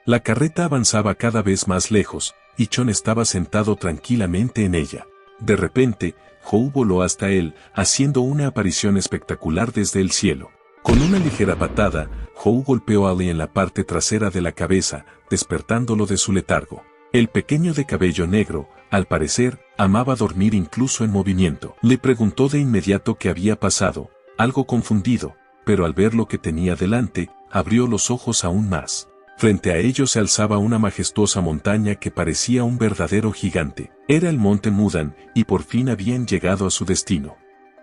La carreta avanzaba cada vez más lejos, y Chon estaba sentado tranquilamente en ella. De repente, Hou voló hasta él, haciendo una aparición espectacular desde el cielo. Con una ligera patada, Hou golpeó a Lee en la parte trasera de la cabeza, despertándolo de su letargo. El pequeño de cabello negro, al parecer, amaba dormir incluso en movimiento. Le preguntó de inmediato qué había pasado, algo confundido, pero al ver lo que tenía delante, abrió los ojos aún más. Frente a ellos se alzaba una majestuosa montaña que parecía un verdadero gigante. Era el monte Mudan, y por fin habían llegado a su destino.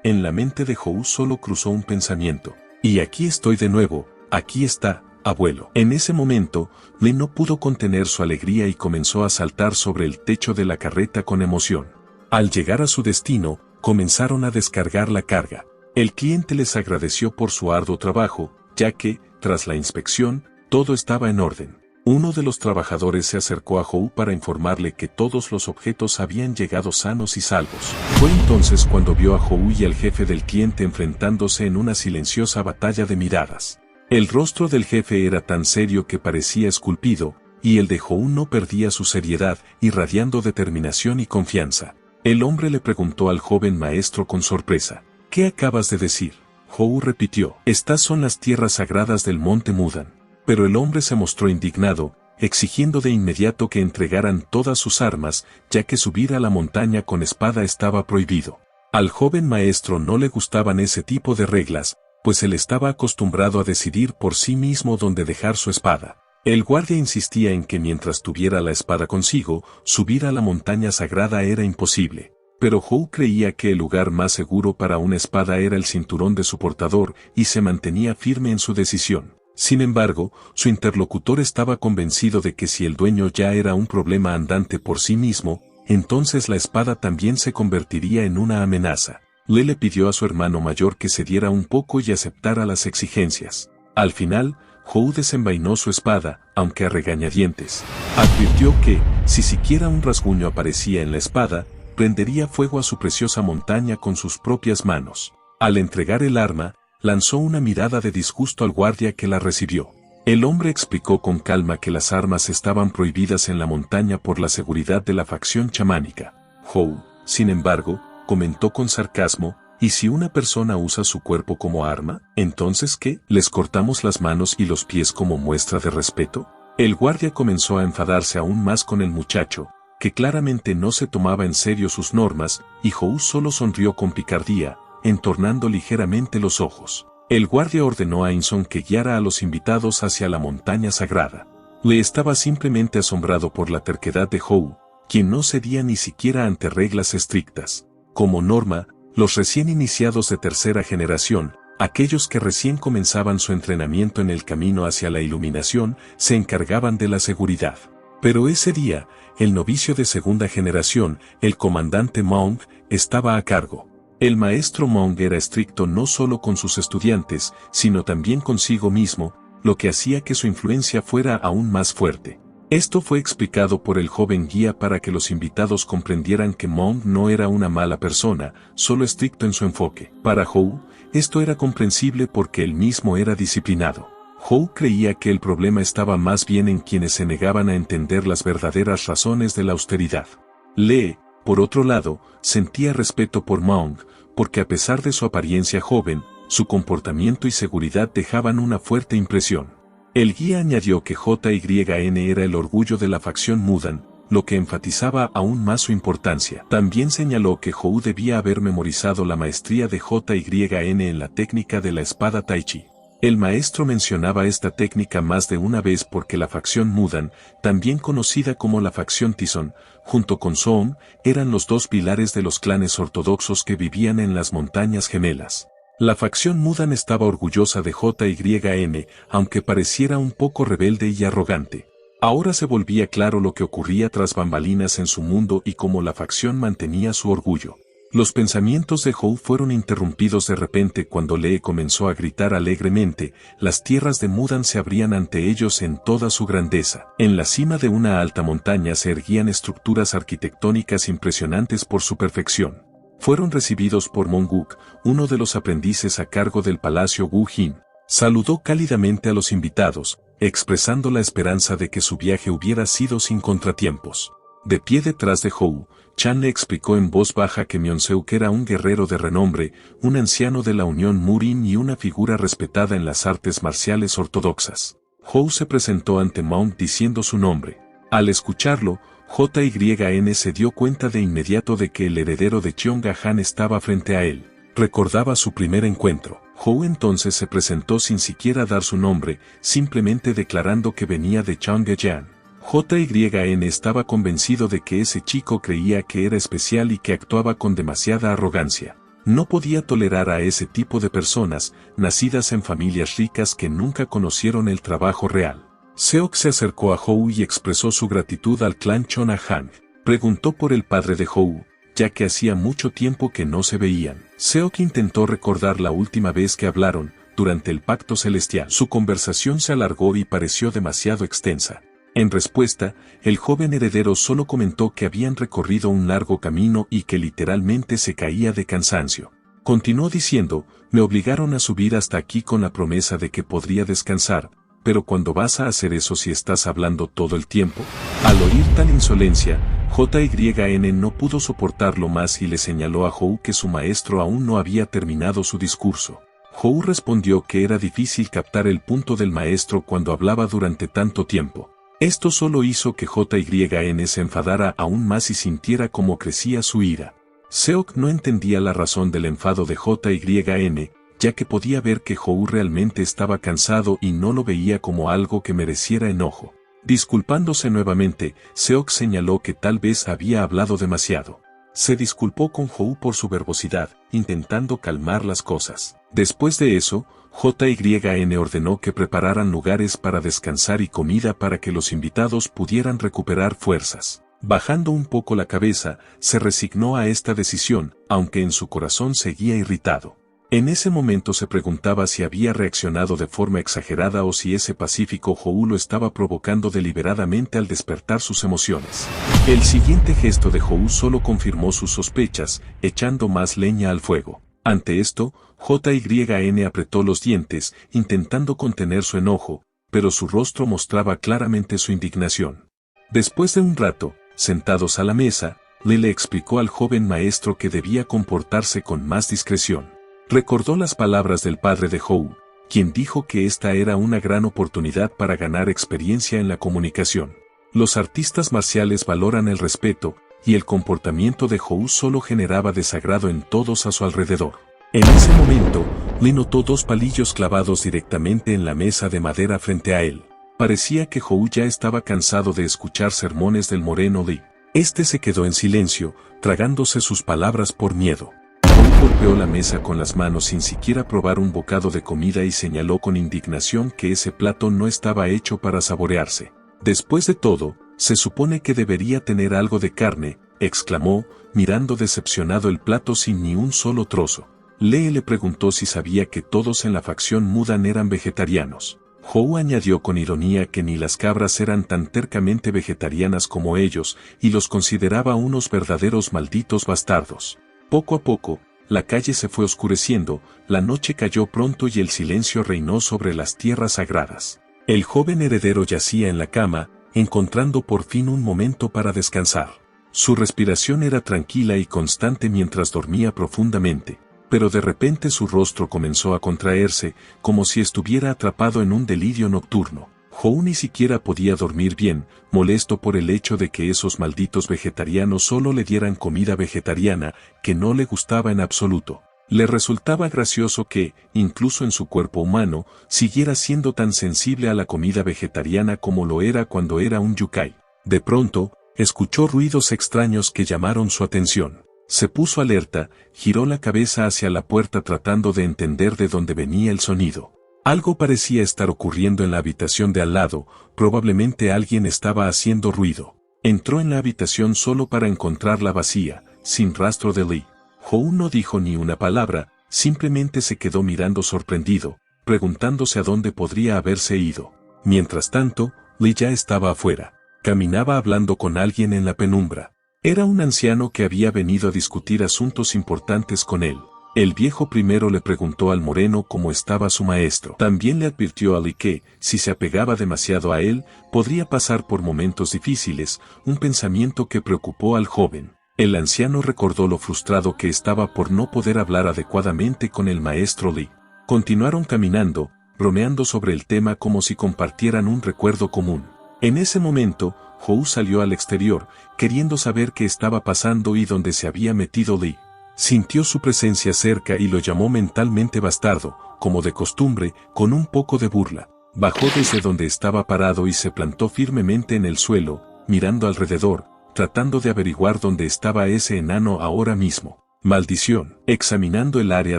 En la mente de Hou solo cruzó un pensamiento. Y aquí estoy de nuevo, aquí está, abuelo. En ese momento, Lee no pudo contener su alegría y comenzó a saltar sobre el techo de la carreta con emoción. Al llegar a su destino, comenzaron a descargar la carga. El cliente les agradeció por su arduo trabajo, ya que, tras la inspección, todo estaba en orden. Uno de los trabajadores se acercó a Hou para informarle que todos los objetos habían llegado sanos y salvos. Fue entonces cuando vio a Hou y al jefe del cliente enfrentándose en una silenciosa batalla de miradas. El rostro del jefe era tan serio que parecía esculpido, y el de Hou no perdía su seriedad, irradiando determinación y confianza. El hombre le preguntó al joven maestro con sorpresa: ¿qué acabas de decir? Hou repitió: estas son las tierras sagradas del monte Mudan. Pero el hombre se mostró indignado, exigiendo de inmediato que entregaran todas sus armas, ya que subir a la montaña con espada estaba prohibido. Al joven maestro no le gustaban ese tipo de reglas, pues él estaba acostumbrado a decidir por sí mismo dónde dejar su espada. El guardia insistía en que mientras tuviera la espada consigo, subir a la montaña sagrada era imposible. Pero Hou creía que el lugar más seguro para una espada era el cinturón de su portador, y se mantenía firme en su decisión. Sin embargo, su interlocutor estaba convencido de que si el dueño ya era un problema andante por sí mismo, entonces la espada también se convertiría en una amenaza. Le pidió a su hermano mayor que cediera un poco y aceptara las exigencias. Al final, Hou desenvainó su espada, aunque a regañadientes. Advirtió que, si siquiera un rasguño aparecía en la espada, prendería fuego a su preciosa montaña con sus propias manos. Al entregar el arma, lanzó una mirada de disgusto al guardia que la recibió. El hombre explicó con calma que las armas estaban prohibidas en la montaña por la seguridad de la facción chamánica. Hou, sin embargo, comentó con sarcasmo: ¿y si una persona usa su cuerpo como arma, entonces qué? ¿Les cortamos las manos y los pies como muestra de respeto? El guardia comenzó a enfadarse aún más con el muchacho, que claramente no se tomaba en serio sus normas, y Hou solo sonrió con picardía, entornando ligeramente los ojos. El guardia ordenó a Inson que guiara a los invitados hacia la montaña sagrada. Le estaba simplemente asombrado por la terquedad de Hou, quien no cedía ni siquiera ante reglas estrictas. Como norma, los recién iniciados de tercera generación, aquellos que recién comenzaban su entrenamiento en el camino hacia la iluminación, se encargaban de la seguridad. Pero ese día, el novicio de segunda generación, el comandante Mong, estaba a cargo. El maestro Mong era estricto no solo con sus estudiantes, sino también consigo mismo, lo que hacía que su influencia fuera aún más fuerte. Esto fue explicado por el joven guía para que los invitados comprendieran que Mong no era una mala persona, solo estricto en su enfoque. Para Hou, esto era comprensible porque él mismo era disciplinado. Hou creía que el problema estaba más bien en quienes se negaban a entender las verdaderas razones de la austeridad. Lee, por otro lado, sentía respeto por Mong, porque a pesar de su apariencia joven, su comportamiento y seguridad dejaban una fuerte impresión. El guía añadió que JYN era el orgullo de la facción Mudan, lo que enfatizaba aún más su importancia. También señaló que Hou debía haber memorizado la maestría de JYN en la técnica de la espada Tai Chi. El maestro mencionaba esta técnica más de una vez porque la facción Mudan, también conocida como la facción Tison, junto con Soong, eran los dos pilares de los clanes ortodoxos que vivían en las montañas gemelas. La facción Mudan estaba orgullosa de JYN, aunque pareciera un poco rebelde y arrogante. Ahora se volvía claro lo que ocurría tras bambalinas en su mundo y cómo la facción mantenía su orgullo. Los pensamientos de Hou fueron interrumpidos de repente cuando Lee comenzó a gritar alegremente: las tierras de Mudan se abrían ante ellos en toda su grandeza. En la cima de una alta montaña se erguían estructuras arquitectónicas impresionantes por su perfección. Fueron recibidos por Monguk, uno de los aprendices a cargo del palacio Wu Jin. Saludó cálidamente a los invitados, expresando la esperanza de que su viaje hubiera sido sin contratiempos. De pie detrás de Hou, Chan le explicó en voz baja que Myeonseuk era un guerrero de renombre, un anciano de la Unión Murin y una figura respetada en las artes marciales ortodoxas. Hou se presentó ante Mount diciendo su nombre. Al escucharlo, JYN se dio cuenta de inmediato de que el heredero de Cheonga-han estaba frente a él. Recordaba su primer encuentro. Hou entonces se presentó sin siquiera dar su nombre, simplemente declarando que venía de Cheonga-jan. JYN estaba convencido de que ese chico creía que era especial y que actuaba con demasiada arrogancia. No podía tolerar a ese tipo de personas, nacidas en familias ricas que nunca conocieron el trabajo real. Seok se acercó a Hou y expresó su gratitud al clan Cheonga-han. Preguntó por el padre de Hou, ya que hacía mucho tiempo que no se veían. Seok intentó recordar la última vez que hablaron, durante el pacto celestial. Su conversación se alargó y pareció demasiado extensa. En respuesta, el joven heredero solo comentó que habían recorrido un largo camino y que literalmente se caía de cansancio. Continuó diciendo, me obligaron a subir hasta aquí con la promesa de que podría descansar, pero ¿cuándo vas a hacer eso si estás hablando todo el tiempo? Al oír tal insolencia, JYN no pudo soportarlo más y le señaló a Hou que su maestro aún no había terminado su discurso. Hou respondió que era difícil captar el punto del maestro cuando hablaba durante tanto tiempo. Esto solo hizo que JYN se enfadara aún más y sintiera cómo crecía su ira. Seok no entendía la razón del enfado de JYN, ya que podía ver que Hou realmente estaba cansado y no lo veía como algo que mereciera enojo. Disculpándose nuevamente, Seok señaló que tal vez había hablado demasiado. Se disculpó con Hou por su verbosidad, intentando calmar las cosas. Después de eso, JYN ordenó que prepararan lugares para descansar y comida para que los invitados pudieran recuperar fuerzas. Bajando un poco la cabeza, se resignó a esta decisión, aunque en su corazón seguía irritado. En ese momento se preguntaba si había reaccionado de forma exagerada o si ese pacífico Hou lo estaba provocando deliberadamente al despertar sus emociones. El siguiente gesto de Hou solo confirmó sus sospechas, echando más leña al fuego. Ante esto, JYN apretó los dientes, intentando contener su enojo, pero su rostro mostraba claramente su indignación. Después de un rato, sentados a la mesa, le explicó al joven maestro que debía comportarse con más discreción. Recordó las palabras del padre de Hou, quien dijo que esta era una gran oportunidad para ganar experiencia en la comunicación. Los artistas marciales valoran el respeto, y el comportamiento de Hou solo generaba desagrado en todos a su alrededor. En ese momento, Lee notó dos palillos clavados directamente en la mesa de madera frente a él. Parecía que Hou ya estaba cansado de escuchar sermones del moreno Lee. Este se quedó en silencio, tragándose sus palabras por miedo. Hou golpeó la mesa con las manos sin siquiera probar un bocado de comida y señaló con indignación que ese plato no estaba hecho para saborearse. Después de todo, se supone que debería tener algo de carne, exclamó, mirando decepcionado el plato sin ni un solo trozo. Lee le preguntó si sabía que todos en la facción Mudan eran vegetarianos. Hou añadió con ironía que ni las cabras eran tan tercamente vegetarianas como ellos, y los consideraba unos verdaderos malditos bastardos. Poco a poco, la calle se fue oscureciendo, la noche cayó pronto y el silencio reinó sobre las tierras sagradas. El joven heredero yacía en la cama, encontrando por fin un momento para descansar. Su respiración era tranquila y constante mientras dormía profundamente, pero de repente su rostro comenzó a contraerse, como si estuviera atrapado en un delirio nocturno. Hou ni siquiera podía dormir bien, molesto por el hecho de que esos malditos vegetarianos solo le dieran comida vegetariana, que no le gustaba en absoluto. Le resultaba gracioso que, incluso en su cuerpo humano, siguiera siendo tan sensible a la comida vegetariana como lo era cuando era un yukai. De pronto, escuchó ruidos extraños que llamaron su atención. Se puso alerta, giró la cabeza hacia la puerta tratando de entender de dónde venía el sonido. Algo parecía estar ocurriendo en la habitación de al lado, probablemente alguien estaba haciendo ruido. Entró en la habitación solo para encontrarla vacía, sin rastro de Lee. Hou no dijo ni una palabra, simplemente se quedó mirando sorprendido, preguntándose a dónde podría haberse ido. Mientras tanto, Lee ya estaba afuera. Caminaba hablando con alguien en la penumbra. Era un anciano que había venido a discutir asuntos importantes con él. El viejo primero le preguntó al moreno cómo estaba su maestro. También le advirtió a Li que, si se apegaba demasiado a él, podría pasar por momentos difíciles, un pensamiento que preocupó al joven. El anciano recordó lo frustrado que estaba por no poder hablar adecuadamente con el maestro Li. Continuaron caminando, bromeando sobre el tema como si compartieran un recuerdo común. En ese momento, Hou salió al exterior, queriendo saber qué estaba pasando y dónde se había metido Li. Sintió su presencia cerca y lo llamó mentalmente bastardo, como de costumbre, con un poco de burla. Bajó desde donde estaba parado y se plantó firmemente en el suelo, mirando alrededor, tratando de averiguar dónde estaba ese enano ahora mismo. Maldición. Examinando el área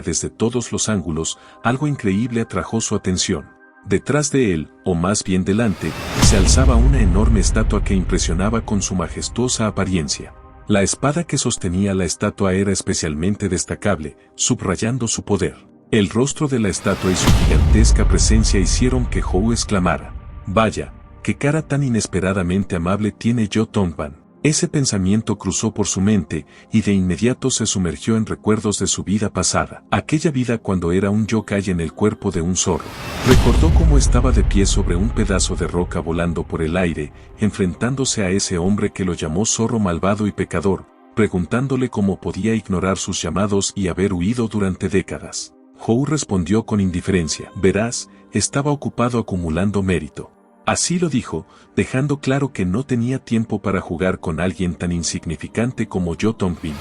desde todos los ángulos, algo increíble atrajo su atención. Detrás de él, o más bien delante, se alzaba una enorme estatua que impresionaba con su majestuosa apariencia. La espada que sostenía la estatua era especialmente destacable, subrayando su poder. El rostro de la estatua y su gigantesca presencia hicieron que Hou exclamara: «Vaya, qué cara tan inesperadamente amable tiene Yo Tongban». Ese pensamiento cruzó por su mente, y de inmediato se sumergió en recuerdos de su vida pasada. Aquella vida cuando era un yokai en el cuerpo de un zorro. Recordó cómo estaba de pie sobre un pedazo de roca volando por el aire, enfrentándose a ese hombre que lo llamó zorro malvado y pecador, preguntándole cómo podía ignorar sus llamados y haber huido durante décadas. Hou respondió con indiferencia: «Verás, estaba ocupado acumulando mérito». Así lo dijo, dejando claro que no tenía tiempo para jugar con alguien tan insignificante como Yo Tongbin.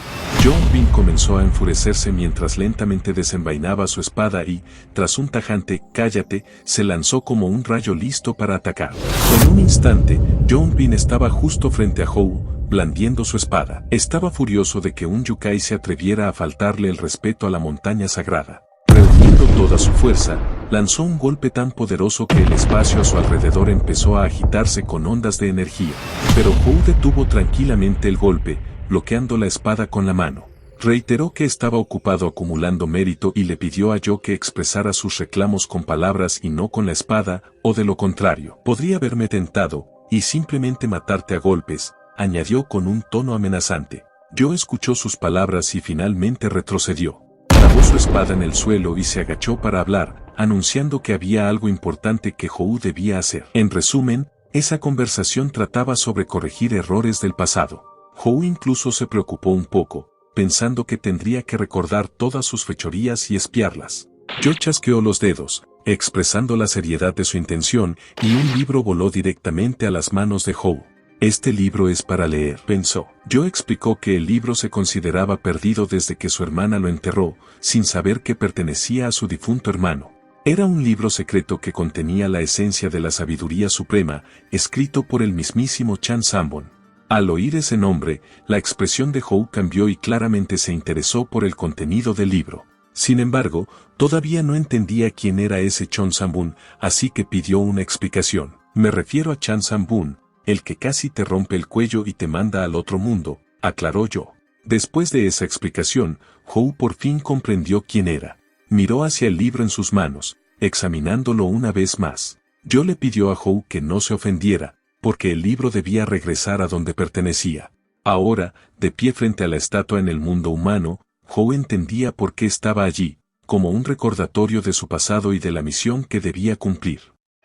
Yo Tongbin comenzó a enfurecerse mientras lentamente desenvainaba su espada y, tras un tajante «cállate», se lanzó como un rayo listo para atacar. En un instante, Yo Tongbin estaba justo frente a Hou, blandiendo su espada. Estaba furioso de que un yokai se atreviera a faltarle el respeto a la montaña sagrada. Reuniendo toda su fuerza, lanzó un golpe tan poderoso que el espacio a su alrededor empezó a agitarse con ondas de energía. Pero Hou detuvo tranquilamente el golpe, bloqueando la espada con la mano. Reiteró que estaba ocupado acumulando mérito y le pidió a Yo que expresara sus reclamos con palabras y no con la espada, o de lo contrario, podría haberme tentado, y simplemente matarte a golpes, añadió con un tono amenazante. Yo escuchó sus palabras y finalmente retrocedió. Clavó su espada en el suelo y se agachó para hablar, anunciando que había algo importante que Hou debía hacer. En resumen, esa conversación trataba sobre corregir errores del pasado. Hou incluso se preocupó un poco, pensando que tendría que recordar todas sus fechorías y espiarlas. Yo chasqueó los dedos, expresando la seriedad de su intención, y un libro voló directamente a las manos de Hou. «Este libro es para leer», pensó. Yo explicó que el libro se consideraba perdido desde que su hermana lo enterró, sin saber que pertenecía a su difunto hermano. Era un libro secreto que contenía la esencia de la sabiduría suprema, escrito por el mismísimo Chan Sanbon. Al oír ese nombre, la expresión de Hou cambió y claramente se interesó por el contenido del libro. Sin embargo, todavía no entendía quién era ese Chan Sanbun, así que pidió una explicación. «Me refiero a Chan Sanbun, el que casi te rompe el cuello y te manda al otro mundo», aclaró Yo. Después de esa explicación, Hou por fin comprendió quién era. Miró hacia el libro en sus manos, examinándolo una vez más. Yo le pidió a Hou que no se ofendiera, porque el libro debía regresar a donde pertenecía. Ahora, de pie frente a la estatua en el mundo humano, Hou entendía por qué estaba allí, como un recordatorio de su pasado y de la misión que debía cumplir.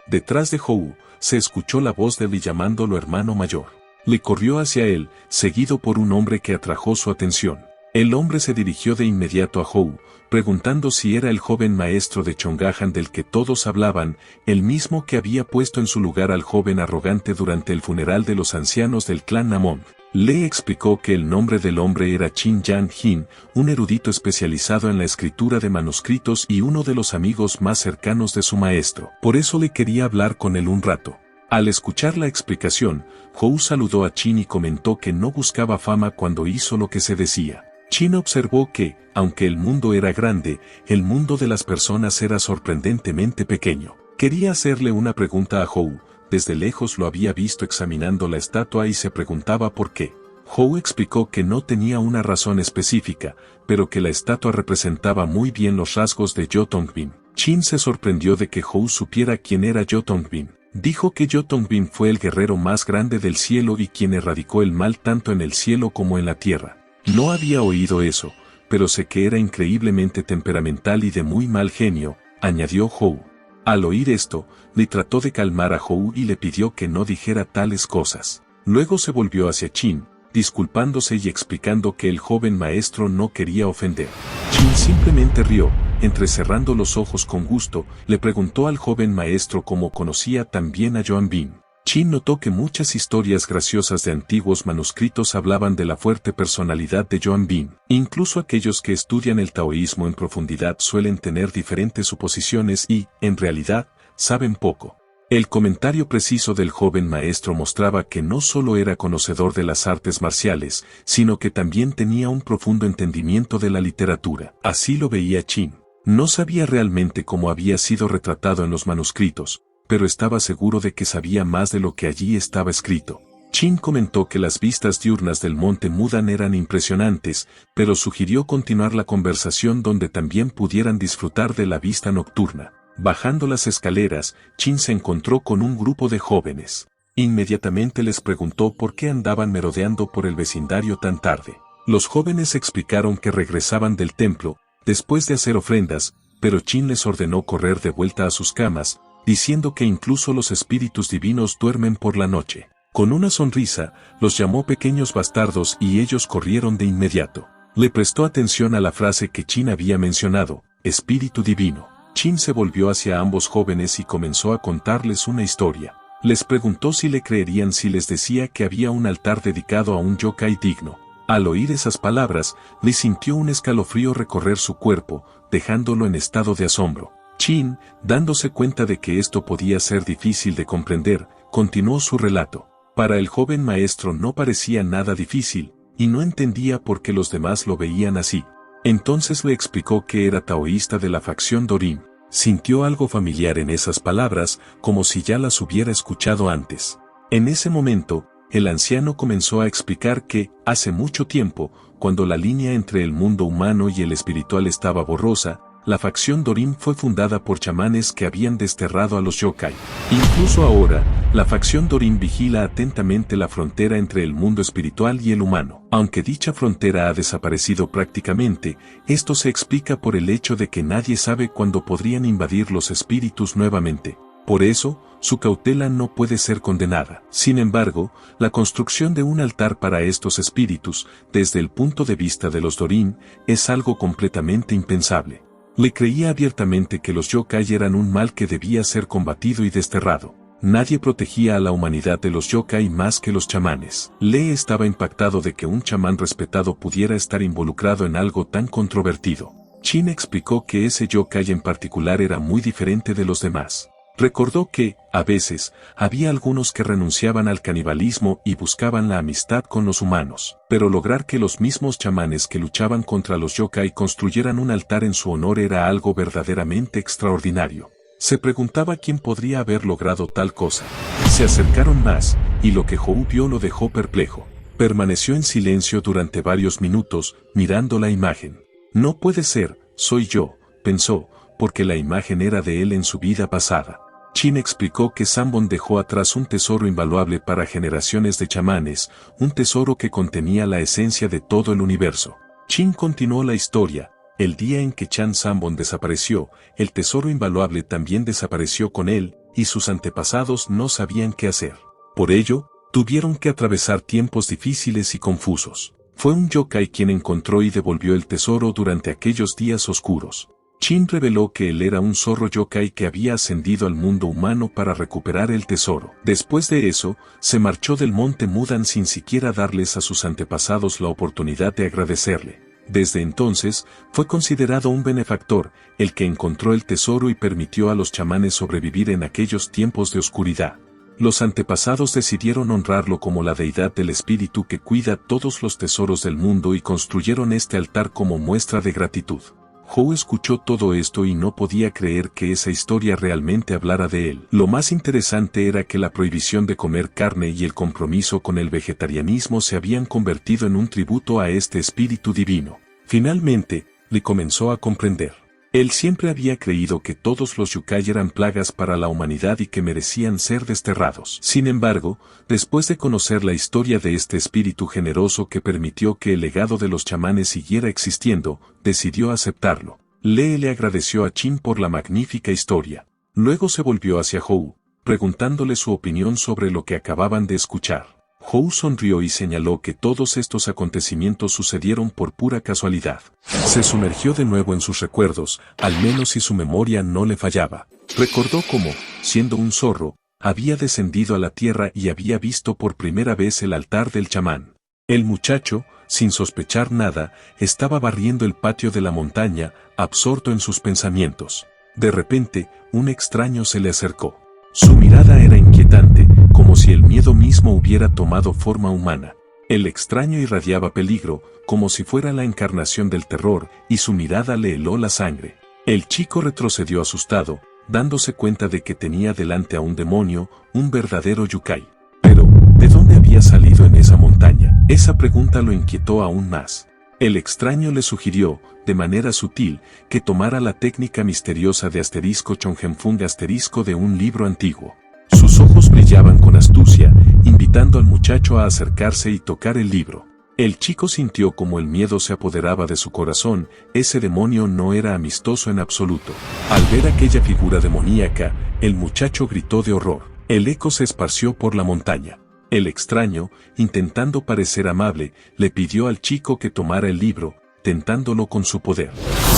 Detrás de Hou, se escuchó la voz de Li llamándolo hermano mayor. Li corrió hacia él, seguido por un hombre que atrajo su atención. El hombre se dirigió de inmediato a Hou, preguntando si era el joven maestro de Chongahan del que todos hablaban, el mismo que había puesto en su lugar al joven arrogante durante el funeral de los ancianos del clan Namon. Le explicó que el nombre del hombre era Qin Yan Jin, un erudito especializado en la escritura de manuscritos y uno de los amigos más cercanos de su maestro. Por eso le quería hablar con él un rato. Al escuchar la explicación, Hou saludó a Qin y comentó que no buscaba fama cuando hizo lo que se decía. Qin observó que, aunque el mundo era grande, el mundo de las personas era sorprendentemente pequeño. Quería hacerle una pregunta a Hou. Desde lejos lo había visto examinando la estatua y se preguntaba por qué. Hou explicó que no tenía una razón específica, pero que la estatua representaba muy bien los rasgos de Yo Tongbin. Qin se sorprendió de que Hou supiera quién era Yo Tongbin. Dijo que Yo Tongbin fue el guerrero más grande del cielo y quien erradicó el mal tanto en el cielo como en la tierra. No había oído eso, pero sé que era increíblemente temperamental y de muy mal genio, añadió Hou. Al oír esto, Li trató de calmar a Hou y le pidió que no dijera tales cosas. Luego se volvió hacia Qin, disculpándose y explicando que el joven maestro no quería ofender. Qin simplemente rió, entrecerrando los ojos con gusto, le preguntó al joven maestro cómo conocía tan bien a Yuan Bin. Qin notó que muchas historias graciosas de antiguos manuscritos hablaban de la fuerte personalidad de Yuan Bin. Incluso aquellos que estudian el taoísmo en profundidad suelen tener diferentes suposiciones y, en realidad, saben poco. El comentario preciso del joven maestro mostraba que no solo era conocedor de las artes marciales, sino que también tenía un profundo entendimiento de la literatura. Así lo veía Qin. No sabía realmente cómo había sido retratado en los manuscritos, pero estaba seguro de que sabía más de lo que allí estaba escrito. Qin comentó que las vistas diurnas del monte Mudan eran impresionantes, pero sugirió continuar la conversación donde también pudieran disfrutar de la vista nocturna. Bajando las escaleras, Qin se encontró con un grupo de jóvenes. Inmediatamente les preguntó por qué andaban merodeando por el vecindario tan tarde. Los jóvenes explicaron que regresaban del templo, después de hacer ofrendas, pero Qin les ordenó correr de vuelta a sus camas, diciendo que incluso los espíritus divinos duermen por la noche. Con una sonrisa, los llamó pequeños bastardos y ellos corrieron de inmediato. Le prestó atención a la frase que Qin había mencionado, espíritu divino. Qin se volvió hacia ambos jóvenes y comenzó a contarles una historia. Les preguntó si le creerían si les decía que había un altar dedicado a un yokai digno. Al oír esas palabras, le sintió un escalofrío recorrer su cuerpo, dejándolo en estado de asombro. Qin, dándose cuenta de que esto podía ser difícil de comprender, continuó su relato. Para el joven maestro no parecía nada difícil, y no entendía por qué los demás lo veían así. Entonces le explicó que era taoísta de la facción Dorin. Sintió algo familiar en esas palabras, como si ya las hubiera escuchado antes. En ese momento, el anciano comenzó a explicar que, hace mucho tiempo, cuando la línea entre el mundo humano y el espiritual estaba borrosa, la facción Dorin fue fundada por chamanes que habían desterrado a los yokai. Incluso ahora, la facción Dorin vigila atentamente la frontera entre el mundo espiritual y el humano. Aunque dicha frontera ha desaparecido prácticamente, esto se explica por el hecho de que nadie sabe cuándo podrían invadir los espíritus nuevamente. Por eso, su cautela no puede ser condenada. Sin embargo, la construcción de un altar para estos espíritus, desde el punto de vista de los Dorin, es algo completamente impensable. Le creía abiertamente que los yokai eran un mal que debía ser combatido y desterrado. Nadie protegía a la humanidad de los yokai más que los chamanes. Lee estaba impactado de que un chamán respetado pudiera estar involucrado en algo tan controvertido. Qin explicó que ese yokai en particular era muy diferente de los demás. Recordó que, a veces, había algunos que renunciaban al canibalismo y buscaban la amistad con los humanos, pero lograr que los mismos chamanes que luchaban contra los yokai construyeran un altar en su honor era algo verdaderamente extraordinario. Se preguntaba quién podría haber logrado tal cosa. Se acercaron más, y lo que Hou vio lo dejó perplejo. Permaneció en silencio durante varios minutos, mirando la imagen. No puede ser, soy yo, pensó, porque la imagen era de él en su vida pasada. Qin explicó que Sambon dejó atrás un tesoro invaluable para generaciones de chamanes, un tesoro que contenía la esencia de todo el universo. Qin continuó la historia. El día en que Chan Sambon desapareció, el tesoro invaluable también desapareció con él, y sus antepasados no sabían qué hacer. Por ello, tuvieron que atravesar tiempos difíciles y confusos. Fue un yokai quien encontró y devolvió el tesoro durante aquellos días oscuros. Qin reveló que él era un zorro yokai que había ascendido al mundo humano para recuperar el tesoro. Después de eso, se marchó del monte Mudan sin siquiera darles a sus antepasados la oportunidad de agradecerle. Desde entonces, fue considerado un benefactor, el que encontró el tesoro y permitió a los chamanes sobrevivir en aquellos tiempos de oscuridad. Los antepasados decidieron honrarlo como la deidad del espíritu que cuida todos los tesoros del mundo y construyeron este altar como muestra de gratitud. Hou escuchó todo esto y no podía creer que esa historia realmente hablara de él. Lo más interesante era que la prohibición de comer carne y el compromiso con el vegetarianismo se habían convertido en un tributo a este espíritu divino. Finalmente, le comenzó a comprender. Él siempre había creído que todos los yokai eran plagas para la humanidad y que merecían ser desterrados. Sin embargo, después de conocer la historia de este espíritu generoso que permitió que el legado de los chamanes siguiera existiendo, decidió aceptarlo. Lee le agradeció a Chin por la magnífica historia. Luego se volvió hacia Hou, preguntándole su opinión sobre lo que acababan de escuchar. Hou sonrió y señaló que todos estos acontecimientos sucedieron por pura casualidad. Se sumergió de nuevo en sus recuerdos, al menos si su memoria no le fallaba. Recordó cómo, siendo un zorro, había descendido a la tierra y había visto por primera vez el altar del chamán. El muchacho, sin sospechar nada, estaba barriendo el patio de la montaña, absorto en sus pensamientos. De repente, un extraño se le acercó. Su mirada era inquietante, como si el miedo mismo hubiera tomado forma humana. El extraño irradiaba peligro, como si fuera la encarnación del terror, y su mirada le heló la sangre. El chico retrocedió asustado, dándose cuenta de que tenía delante a un demonio, un verdadero yokai. Pero, ¿de dónde había salido en esa montaña? Esa pregunta lo inquietó aún más. El extraño le sugirió, de manera sutil, que tomara la técnica misteriosa de *Chongenfung de un libro antiguo. Sus ojos brillaban con astucia, invitando al muchacho a acercarse y tocar el libro. El chico sintió como el miedo se apoderaba de su corazón. Ese demonio no era amistoso en absoluto. Al ver aquella figura demoníaca, el muchacho gritó de horror. El eco se esparció por la montaña. El extraño, intentando parecer amable, le pidió al chico que tomara el libro, tentándolo con su poder.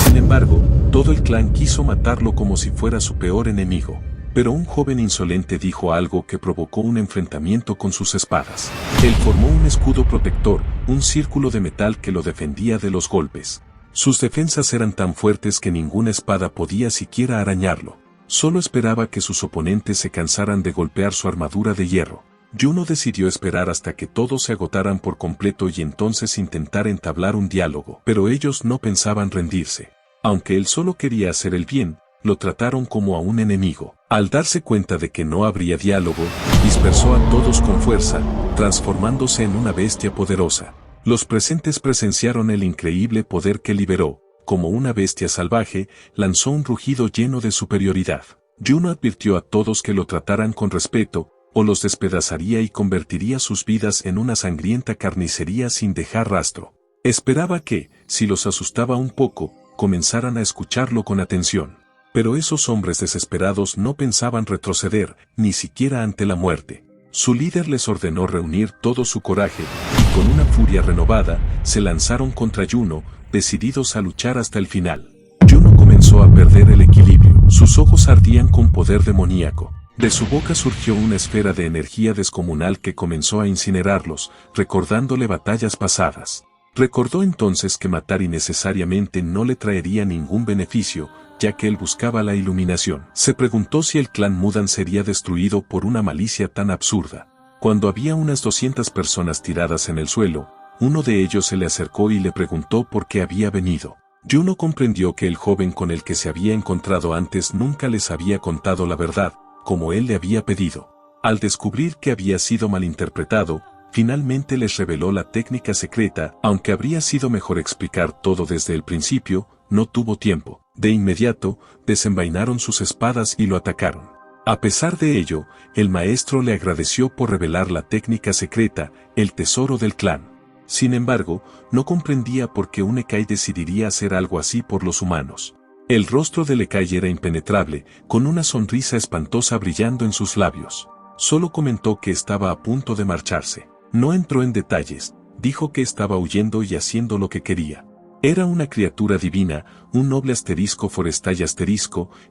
Sin embargo, todo el clan quiso matarlo como si fuera su peor enemigo. Pero un joven insolente dijo algo que provocó un enfrentamiento con sus espadas. Él formó un escudo protector, un círculo de metal que lo defendía de los golpes. Sus defensas eran tan fuertes que ninguna espada podía siquiera arañarlo. Solo esperaba que sus oponentes se cansaran de golpear su armadura de hierro. Juno decidió esperar hasta que todos se agotaran por completo y entonces intentar entablar un diálogo. Pero ellos no pensaban rendirse. Aunque él solo quería hacer el bien, lo trataron como a un enemigo. Al darse cuenta de que no habría diálogo, dispersó a todos con fuerza, transformándose en una bestia poderosa. Los presentes presenciaron el increíble poder que liberó. Como una bestia salvaje, lanzó un rugido lleno de superioridad. Juno advirtió a todos que lo trataran con respeto, o los despedazaría y convertiría sus vidas en una sangrienta carnicería sin dejar rastro. Esperaba que, si los asustaba un poco, comenzaran a escucharlo con atención. Pero esos hombres desesperados no pensaban retroceder, ni siquiera ante la muerte. Su líder les ordenó reunir todo su coraje, y con una furia renovada, se lanzaron contra Juno, decididos a luchar hasta el final. Juno comenzó a perder el equilibrio, sus ojos ardían con poder demoníaco. De su boca surgió una esfera de energía descomunal que comenzó a incinerarlos, recordándole batallas pasadas. Recordó entonces que matar innecesariamente no le traería ningún beneficio, ya que él buscaba la iluminación. Se preguntó si el clan Mudan sería destruido por una malicia tan absurda. Cuando había unas 200 personas tiradas en el suelo, uno de ellos se le acercó y le preguntó por qué había venido. Juno comprendió que el joven con el que se había encontrado antes nunca les había contado la verdad, como él le había pedido. Al descubrir que había sido malinterpretado, finalmente les reveló la técnica secreta. Aunque habría sido mejor explicar todo desde el principio, no tuvo tiempo. De inmediato, desenvainaron sus espadas y lo atacaron. A pesar de ello, el maestro le agradeció por revelar la técnica secreta, el tesoro del clan. Sin embargo, no comprendía por qué un Ekai decidiría hacer algo así por los humanos. El rostro del Ekai era impenetrable, con una sonrisa espantosa brillando en sus labios. Solo comentó que estaba a punto de marcharse. No entró en detalles, dijo que estaba huyendo y haciendo lo que quería. Era una criatura divina, un noble forestal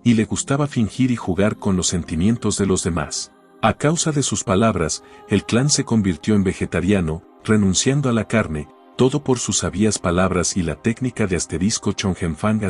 y le gustaba fingir y jugar con los sentimientos de los demás. A causa de sus palabras, el clan se convirtió en vegetariano, renunciando a la carne, todo por sus sabias palabras y la técnica de Chongenfang.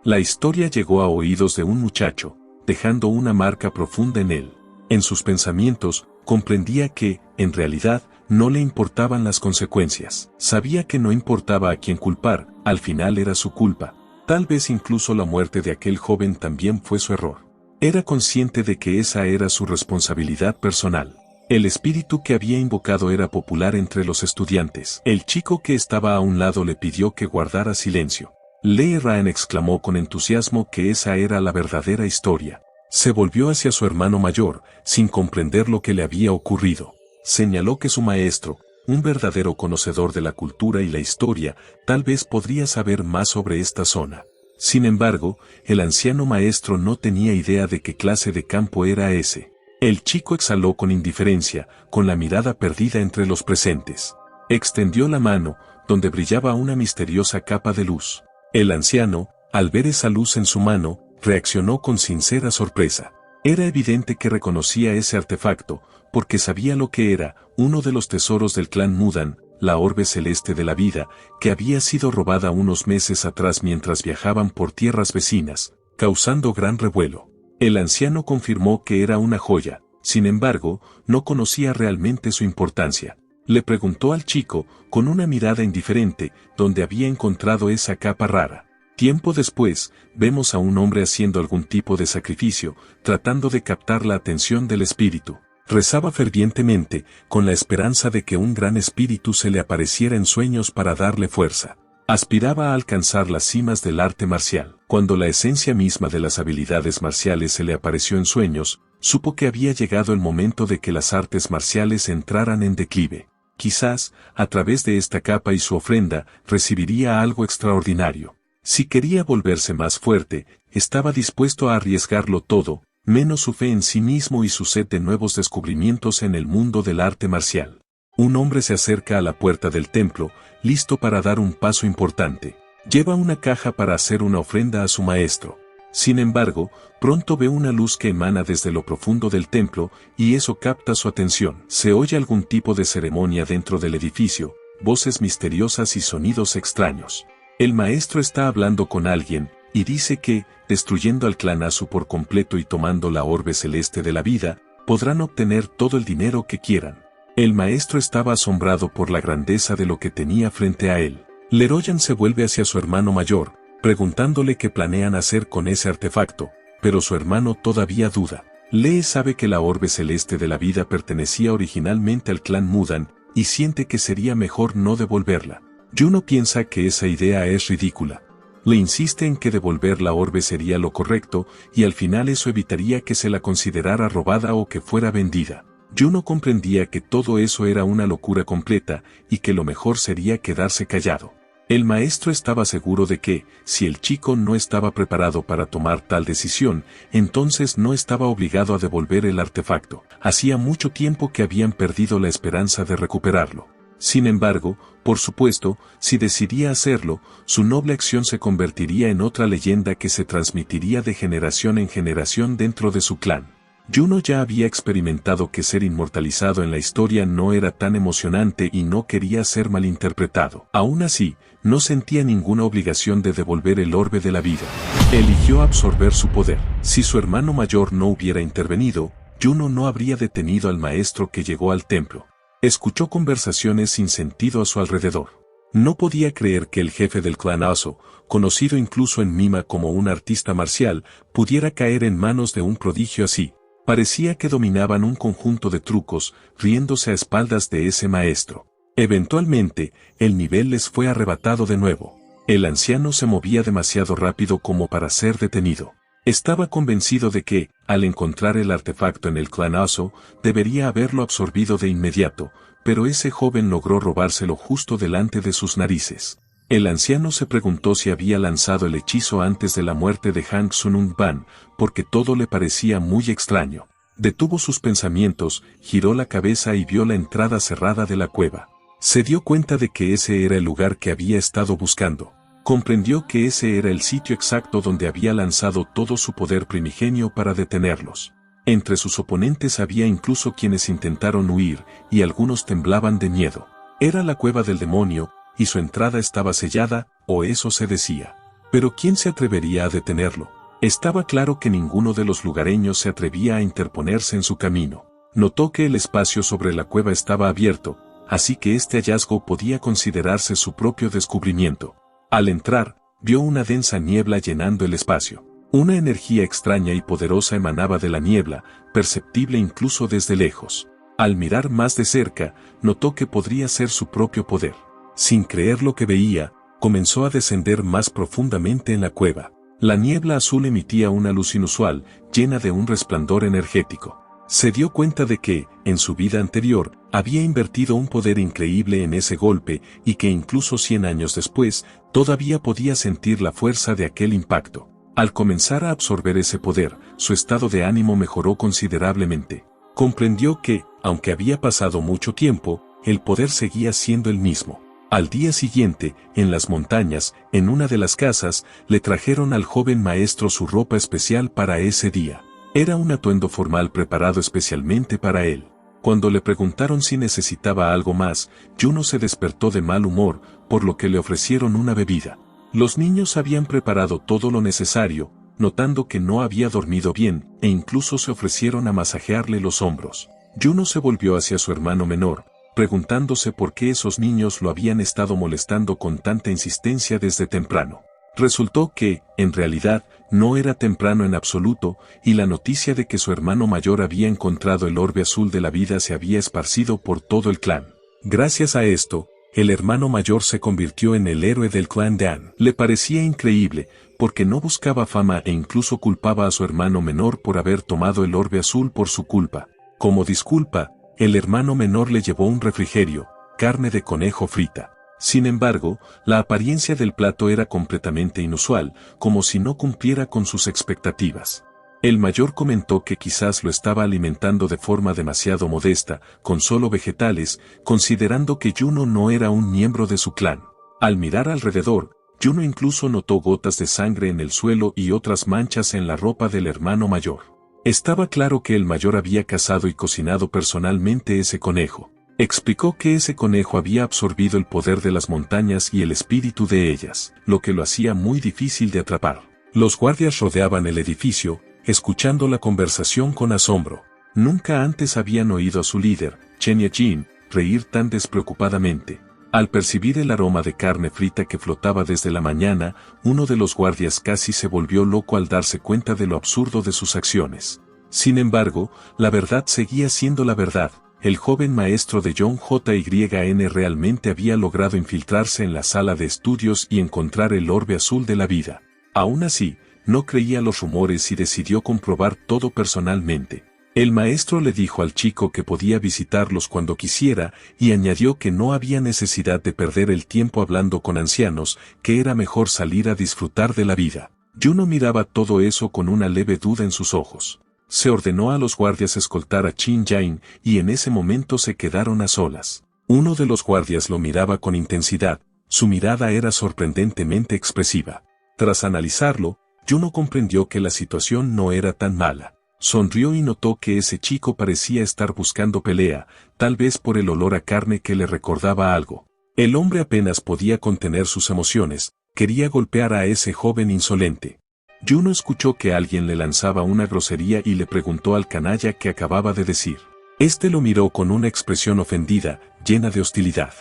La historia llegó a oídos de un muchacho, dejando una marca profunda en él. En sus pensamientos, comprendía que, en realidad, no le importaban las consecuencias. Sabía que no importaba a quién culpar, al final era su culpa. Tal vez incluso la muerte de aquel joven también fue su error. Era consciente de que esa era su responsabilidad personal. El espíritu que había invocado era popular entre los estudiantes. El chico que estaba a un lado le pidió que guardara silencio. Lee Raen exclamó con entusiasmo que esa era la verdadera historia. Se volvió hacia su hermano mayor, sin comprender lo que le había ocurrido. Señaló que su maestro, un verdadero conocedor de la cultura y la historia, tal vez podría saber más sobre esta zona. Sin embargo, el anciano maestro no tenía idea de qué clase de campo era ese. El chico exhaló con indiferencia, con la mirada perdida entre los presentes. Extendió la mano, donde brillaba una misteriosa capa de luz. El anciano, al ver esa luz en su mano, reaccionó con sincera sorpresa. Era evidente que reconocía ese artefacto, porque sabía lo que era, uno de los tesoros del clan Mudan, la orbe celeste de la vida, que había sido robada unos meses atrás mientras viajaban por tierras vecinas, causando gran revuelo. El anciano confirmó que era una joya, sin embargo, no conocía realmente su importancia. Le preguntó al chico, con una mirada indiferente, dónde había encontrado esa capa rara. Tiempo después, vemos a un hombre haciendo algún tipo de sacrificio, tratando de captar la atención del espíritu. Rezaba fervientemente, con la esperanza de que un gran espíritu se le apareciera en sueños para darle fuerza. Aspiraba a alcanzar las cimas del arte marcial. Cuando la esencia misma de las habilidades marciales se le apareció en sueños, supo que había llegado el momento de que las artes marciales entraran en declive. Quizás, a través de esta capa y su ofrenda, recibiría algo extraordinario. Si quería volverse más fuerte, estaba dispuesto a arriesgarlo todo, menos su fe en sí mismo y su sed de nuevos descubrimientos en el mundo del arte marcial. Un hombre se acerca a la puerta del templo, listo para dar un paso importante. Lleva una caja para hacer una ofrenda a su maestro. Sin embargo, pronto ve una luz que emana desde lo profundo del templo, y eso capta su atención. Se oye algún tipo de ceremonia dentro del edificio, voces misteriosas y sonidos extraños. El maestro está hablando con alguien, y dice que, destruyendo al clan Asu por completo y tomando la orbe celeste de la vida, podrán obtener todo el dinero que quieran. El maestro estaba asombrado por la grandeza de lo que tenía frente a él. Leroyan se vuelve hacia su hermano mayor, preguntándole qué planean hacer con ese artefacto, pero su hermano todavía duda. Lee sabe que la orbe celeste de la vida pertenecía originalmente al clan Mudan, y siente que sería mejor no devolverla. Juno piensa que esa idea es ridícula. Le insiste en que devolver la orbe sería lo correcto, y al final eso evitaría que se la considerara robada o que fuera vendida. Juno comprendía que todo eso era una locura completa, y que lo mejor sería quedarse callado. El maestro estaba seguro de que, si el chico no estaba preparado para tomar tal decisión, entonces no estaba obligado a devolver el artefacto. Hacía mucho tiempo que habían perdido la esperanza de recuperarlo. Sin embargo, por supuesto, si decidía hacerlo, su noble acción se convertiría en otra leyenda que se transmitiría de generación en generación dentro de su clan. Juno ya había experimentado que ser inmortalizado en la historia no era tan emocionante y no quería ser malinterpretado. Aún así, no sentía ninguna obligación de devolver el orbe de la vida. Eligió absorber su poder. Si su hermano mayor no hubiera intervenido, Juno no habría detenido al maestro que llegó al templo. Escuchó conversaciones sin sentido a su alrededor. No podía creer que el jefe del clan Aso, conocido incluso en Mima como un artista marcial, pudiera caer en manos de un prodigio así. Parecía que dominaban un conjunto de trucos, riéndose a espaldas de ese maestro. Eventualmente, el nivel les fue arrebatado de nuevo. El anciano se movía demasiado rápido como para ser detenido. Estaba convencido de que, al encontrar el artefacto en el clan Aso, debería haberlo absorbido de inmediato, pero ese joven logró robárselo justo delante de sus narices. El anciano se preguntó si había lanzado el hechizo antes de la muerte de Hang Sunung Ban, porque todo le parecía muy extraño. Detuvo sus pensamientos, giró la cabeza y vio la entrada cerrada de la cueva. Se dio cuenta de que ese era el lugar que había estado buscando. Comprendió que ese era el sitio exacto donde había lanzado todo su poder primigenio para detenerlos. Entre sus oponentes había incluso quienes intentaron huir, y algunos temblaban de miedo. Era la cueva del demonio, y su entrada estaba sellada, o eso se decía. Pero ¿quién se atrevería a detenerlo? Estaba claro que ninguno de los lugareños se atrevía a interponerse en su camino. Notó que el espacio sobre la cueva estaba abierto, así que este hallazgo podía considerarse su propio descubrimiento. Al entrar, vio una densa niebla llenando el espacio. Una energía extraña y poderosa emanaba de la niebla, perceptible incluso desde lejos. Al mirar más de cerca, notó que podría ser su propio poder. Sin creer lo que veía, comenzó a descender más profundamente en la cueva. La niebla azul emitía una luz inusual, llena de un resplandor energético. Se dio cuenta de que, en su vida anterior, había invertido un poder increíble en ese golpe y que incluso 100 años después, todavía podía sentir la fuerza de aquel impacto. Al comenzar a absorber ese poder, su estado de ánimo mejoró considerablemente. Comprendió que, aunque había pasado mucho tiempo, el poder seguía siendo el mismo. Al día siguiente, en las montañas, en una de las casas, le trajeron al joven maestro su ropa especial para ese día. Era un atuendo formal preparado especialmente para él. Cuando le preguntaron si necesitaba algo más, Juno se despertó de mal humor, por lo que le ofrecieron una bebida. Los niños habían preparado todo lo necesario, notando que no había dormido bien, e incluso se ofrecieron a masajearle los hombros. Juno se volvió hacia su hermano menor, preguntándose por qué esos niños lo habían estado molestando con tanta insistencia desde temprano. Resultó que, en realidad, no era temprano en absoluto, y la noticia de que su hermano mayor había encontrado el orbe azul de la vida se había esparcido por todo el clan. Gracias a esto, el hermano mayor se convirtió en el héroe del clan de An. Le parecía increíble, porque no buscaba fama e incluso culpaba a su hermano menor por haber tomado el orbe azul por su culpa. Como disculpa, el hermano menor le llevó un refrigerio, carne de conejo frita. Sin embargo, la apariencia del plato era completamente inusual, como si no cumpliera con sus expectativas. El mayor comentó que quizás lo estaba alimentando de forma demasiado modesta, con solo vegetales, considerando que Juno no era un miembro de su clan. Al mirar alrededor, Juno incluso notó gotas de sangre en el suelo y otras manchas en la ropa del hermano mayor. Estaba claro que el mayor había cazado y cocinado personalmente ese conejo. Explicó que ese conejo había absorbido el poder de las montañas y el espíritu de ellas, lo que lo hacía muy difícil de atrapar. Los guardias rodeaban el edificio, escuchando la conversación con asombro. Nunca antes habían oído a su líder, Chen Yejin, reír tan despreocupadamente. Al percibir el aroma de carne frita que flotaba desde la mañana, uno de los guardias casi se volvió loco al darse cuenta de lo absurdo de sus acciones. Sin embargo, la verdad seguía siendo la verdad. El joven maestro de John J.Y.N. realmente había logrado infiltrarse en la sala de estudios y encontrar el orbe azul de la vida. Aún así, no creía los rumores y decidió comprobar todo personalmente. El maestro le dijo al chico que podía visitarlos cuando quisiera y añadió que no había necesidad de perder el tiempo hablando con ancianos, que era mejor salir a disfrutar de la vida. Juno miraba todo eso con una leve duda en sus ojos. Se ordenó a los guardias escoltar a Chin Jain y en ese momento se quedaron a solas. Uno de los guardias lo miraba con intensidad, su mirada era sorprendentemente expresiva. Tras analizarlo, Juno comprendió que la situación no era tan mala. Sonrió y notó que ese chico parecía estar buscando pelea, tal vez por el olor a carne que le recordaba algo. El hombre apenas podía contener sus emociones, quería golpear a ese joven insolente. Juno escuchó que alguien le lanzaba una grosería y le preguntó al canalla qué acababa de decir. Este lo miró con una expresión ofendida, llena de hostilidad.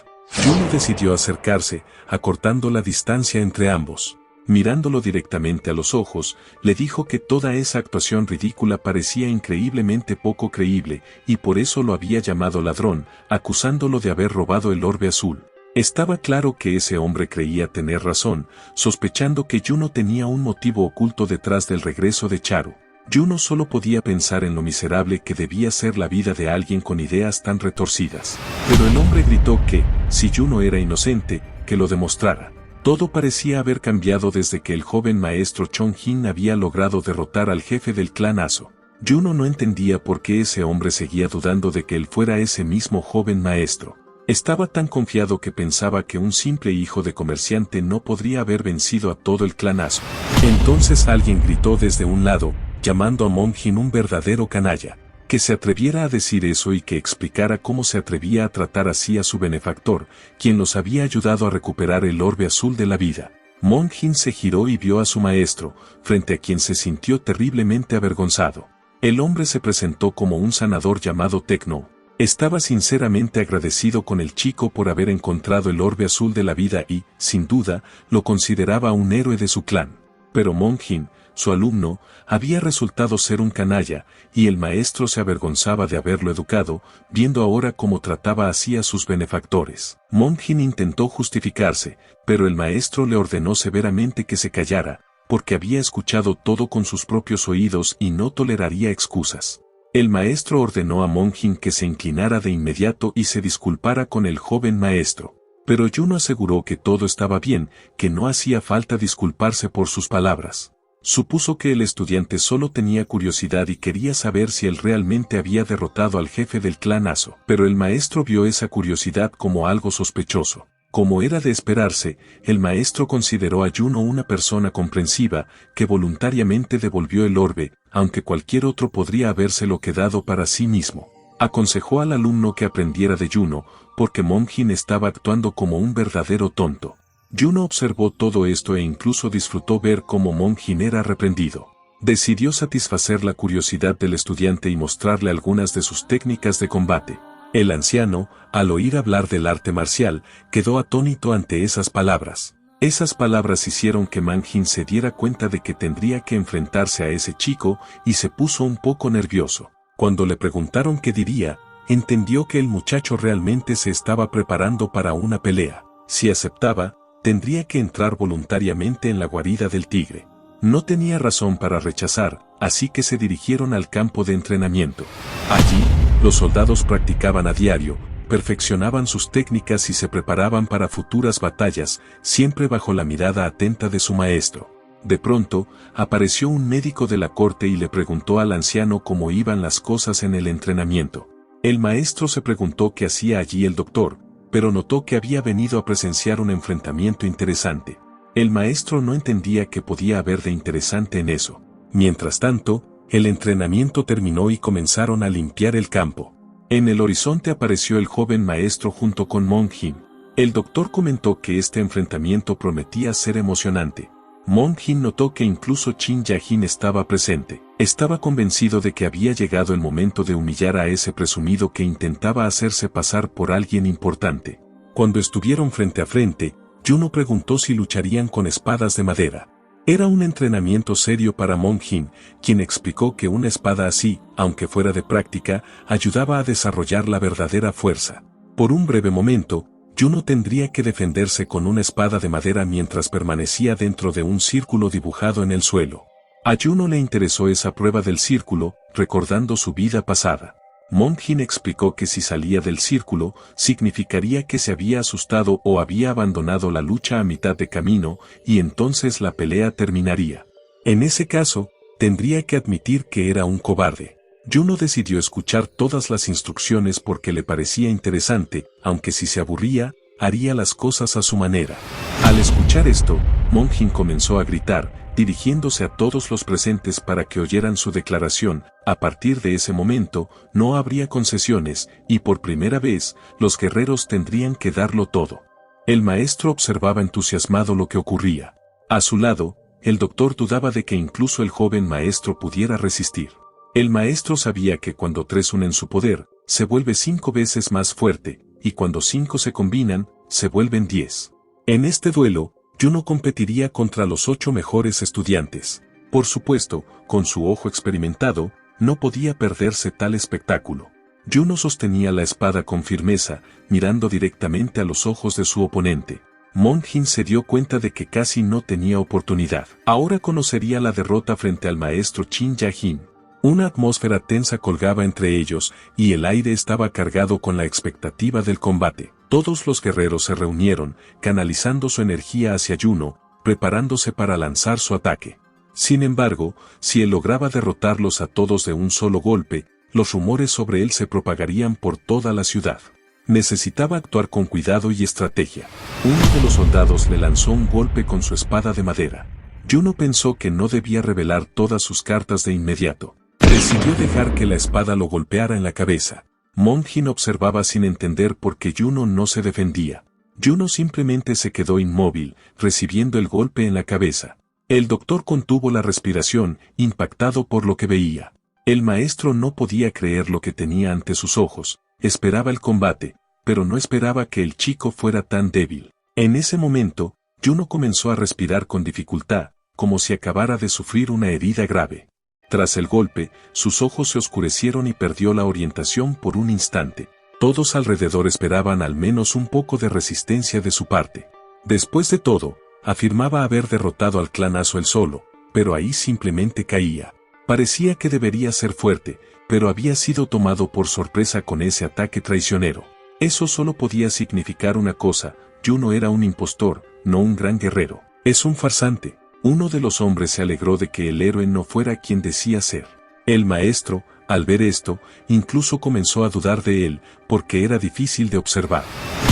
Juno decidió acercarse, acortando la distancia entre ambos. Mirándolo directamente a los ojos, le dijo que toda esa actuación ridícula parecía increíblemente poco creíble, y por eso lo había llamado ladrón, acusándolo de haber robado el orbe azul. Estaba claro que ese hombre creía tener razón, sospechando que Juno tenía un motivo oculto detrás del regreso de Charu. Juno solo podía pensar en lo miserable que debía ser la vida de alguien con ideas tan retorcidas. Pero el hombre gritó que, si Juno era inocente, que lo demostrara. Todo parecía haber cambiado desde que el joven maestro Chong Jin había logrado derrotar al jefe del clan Aso. Juno no entendía por qué ese hombre seguía dudando de que él fuera ese mismo joven maestro. Estaba tan confiado que pensaba que un simple hijo de comerciante no podría haber vencido a todo el clan Aso. Entonces alguien gritó desde un lado, llamando a Mong Jin un verdadero canalla. Que se atreviera a decir eso y que explicara cómo se atrevía a tratar así a su benefactor, quien los había ayudado a recuperar el orbe azul de la vida. Mong Jin se giró y vio a su maestro, frente a quien se sintió terriblemente avergonzado. El hombre se presentó como un sanador llamado Tecno. Estaba sinceramente agradecido con el chico por haber encontrado el orbe azul de la vida y, sin duda, lo consideraba un héroe de su clan. Pero Mong Jin, su alumno, había resultado ser un canalla, y el maestro se avergonzaba de haberlo educado, viendo ahora cómo trataba así a sus benefactores. Monjin intentó justificarse, pero el maestro le ordenó severamente que se callara, porque había escuchado todo con sus propios oídos y no toleraría excusas. El maestro ordenó a Monjin que se inclinara de inmediato y se disculpara con el joven maestro. Pero Juno aseguró que todo estaba bien, que no hacía falta disculparse por sus palabras. Supuso que el estudiante solo tenía curiosidad y quería saber si él realmente había derrotado al jefe del clan Aso. Pero el maestro vio esa curiosidad como algo sospechoso. Como era de esperarse, el maestro consideró a Juno una persona comprensiva, que voluntariamente devolvió el orbe, aunque cualquier otro podría habérselo quedado para sí mismo. Aconsejó al alumno que aprendiera de Juno, porque Monjin estaba actuando como un verdadero tonto. Juno observó todo esto e incluso disfrutó ver cómo Monjin era reprendido. Decidió satisfacer la curiosidad del estudiante y mostrarle algunas de sus técnicas de combate. El anciano, al oír hablar del arte marcial, quedó atónito ante esas palabras. Esas palabras hicieron que Monjin se diera cuenta de que tendría que enfrentarse a ese chico y se puso un poco nervioso. Cuando le preguntaron qué diría, entendió que el muchacho realmente se estaba preparando para una pelea. Si aceptaba, tendría que entrar voluntariamente en la guarida del tigre. No tenía razón para rechazar, así que se dirigieron al campo de entrenamiento. Allí, los soldados practicaban a diario, perfeccionaban sus técnicas y se preparaban para futuras batallas, siempre bajo la mirada atenta de su maestro. De pronto, apareció un médico de la corte y le preguntó al anciano cómo iban las cosas en el entrenamiento. El maestro se preguntó qué hacía allí el doctor, pero notó que había venido a presenciar un enfrentamiento interesante. El maestro no entendía qué podía haber de interesante en eso. Mientras tanto, el entrenamiento terminó y comenzaron a limpiar el campo. En el horizonte apareció el joven maestro junto con Monjin. El doctor comentó que este enfrentamiento prometía ser emocionante. Monjin notó que incluso Chin Yajin estaba presente. Estaba convencido de que había llegado el momento de humillar a ese presumido que intentaba hacerse pasar por alguien importante. Cuando estuvieron frente a frente, Juno preguntó si lucharían con espadas de madera. Era un entrenamiento serio para Monjin, quien explicó que una espada así, aunque fuera de práctica, ayudaba a desarrollar la verdadera fuerza. Por un breve momento, Juno tendría que defenderse con una espada de madera mientras permanecía dentro de un círculo dibujado en el suelo. A Juno le interesó esa prueba del círculo, recordando su vida pasada. Monjin explicó que si salía del círculo, significaría que se había asustado o había abandonado la lucha a mitad de camino, y entonces la pelea terminaría. En ese caso, tendría que admitir que era un cobarde. Juno decidió escuchar todas las instrucciones porque le parecía interesante, aunque si se aburría, haría las cosas a su manera. Al escuchar esto, Monjin comenzó a gritar, dirigiéndose a todos los presentes para que oyeran su declaración. A partir de ese momento, no habría concesiones, y por primera vez, los guerreros tendrían que darlo todo. El maestro observaba entusiasmado lo que ocurría. A su lado, el doctor dudaba de que incluso el joven maestro pudiera resistir. El maestro sabía que cuando 3 unen su poder, se vuelve 5 veces más fuerte, y cuando 5 se combinan, se vuelven 10. En este duelo, Juno competiría contra los 8 mejores estudiantes. Por supuesto, con su ojo experimentado, no podía perderse tal espectáculo. Juno sostenía la espada con firmeza, mirando directamente a los ojos de su oponente. Monjin se dio cuenta de que casi no tenía oportunidad. Ahora conocería la derrota frente al maestro Chin Yajin. Una atmósfera tensa colgaba entre ellos, y el aire estaba cargado con la expectativa del combate. Todos los guerreros se reunieron, canalizando su energía hacia Juno, preparándose para lanzar su ataque. Sin embargo, si él lograba derrotarlos a todos de un solo golpe, los rumores sobre él se propagarían por toda la ciudad. Necesitaba actuar con cuidado y estrategia. Uno de los soldados le lanzó un golpe con su espada de madera. Juno pensó que no debía revelar todas sus cartas de inmediato. Decidió dejar que la espada lo golpeara en la cabeza. Monjin observaba sin entender por qué Juno no se defendía. Juno simplemente se quedó inmóvil, recibiendo el golpe en la cabeza. El doctor contuvo la respiración, impactado por lo que veía. El maestro no podía creer lo que tenía ante sus ojos. Esperaba el combate, pero no esperaba que el chico fuera tan débil. En ese momento, Juno comenzó a respirar con dificultad, como si acabara de sufrir una herida grave. Tras el golpe, sus ojos se oscurecieron y perdió la orientación por un instante. Todos alrededor esperaban al menos un poco de resistencia de su parte. Después de todo, afirmaba haber derrotado al clan Azo él solo, pero ahí simplemente caía. Parecía que debería ser fuerte, pero había sido tomado por sorpresa con ese ataque traicionero. Eso solo podía significar una cosa: Juno era un impostor, no un gran guerrero. Es un farsante. Uno de los hombres se alegró de que el héroe no fuera quien decía ser. El maestro, al ver esto, incluso comenzó a dudar de él, porque era difícil de observar.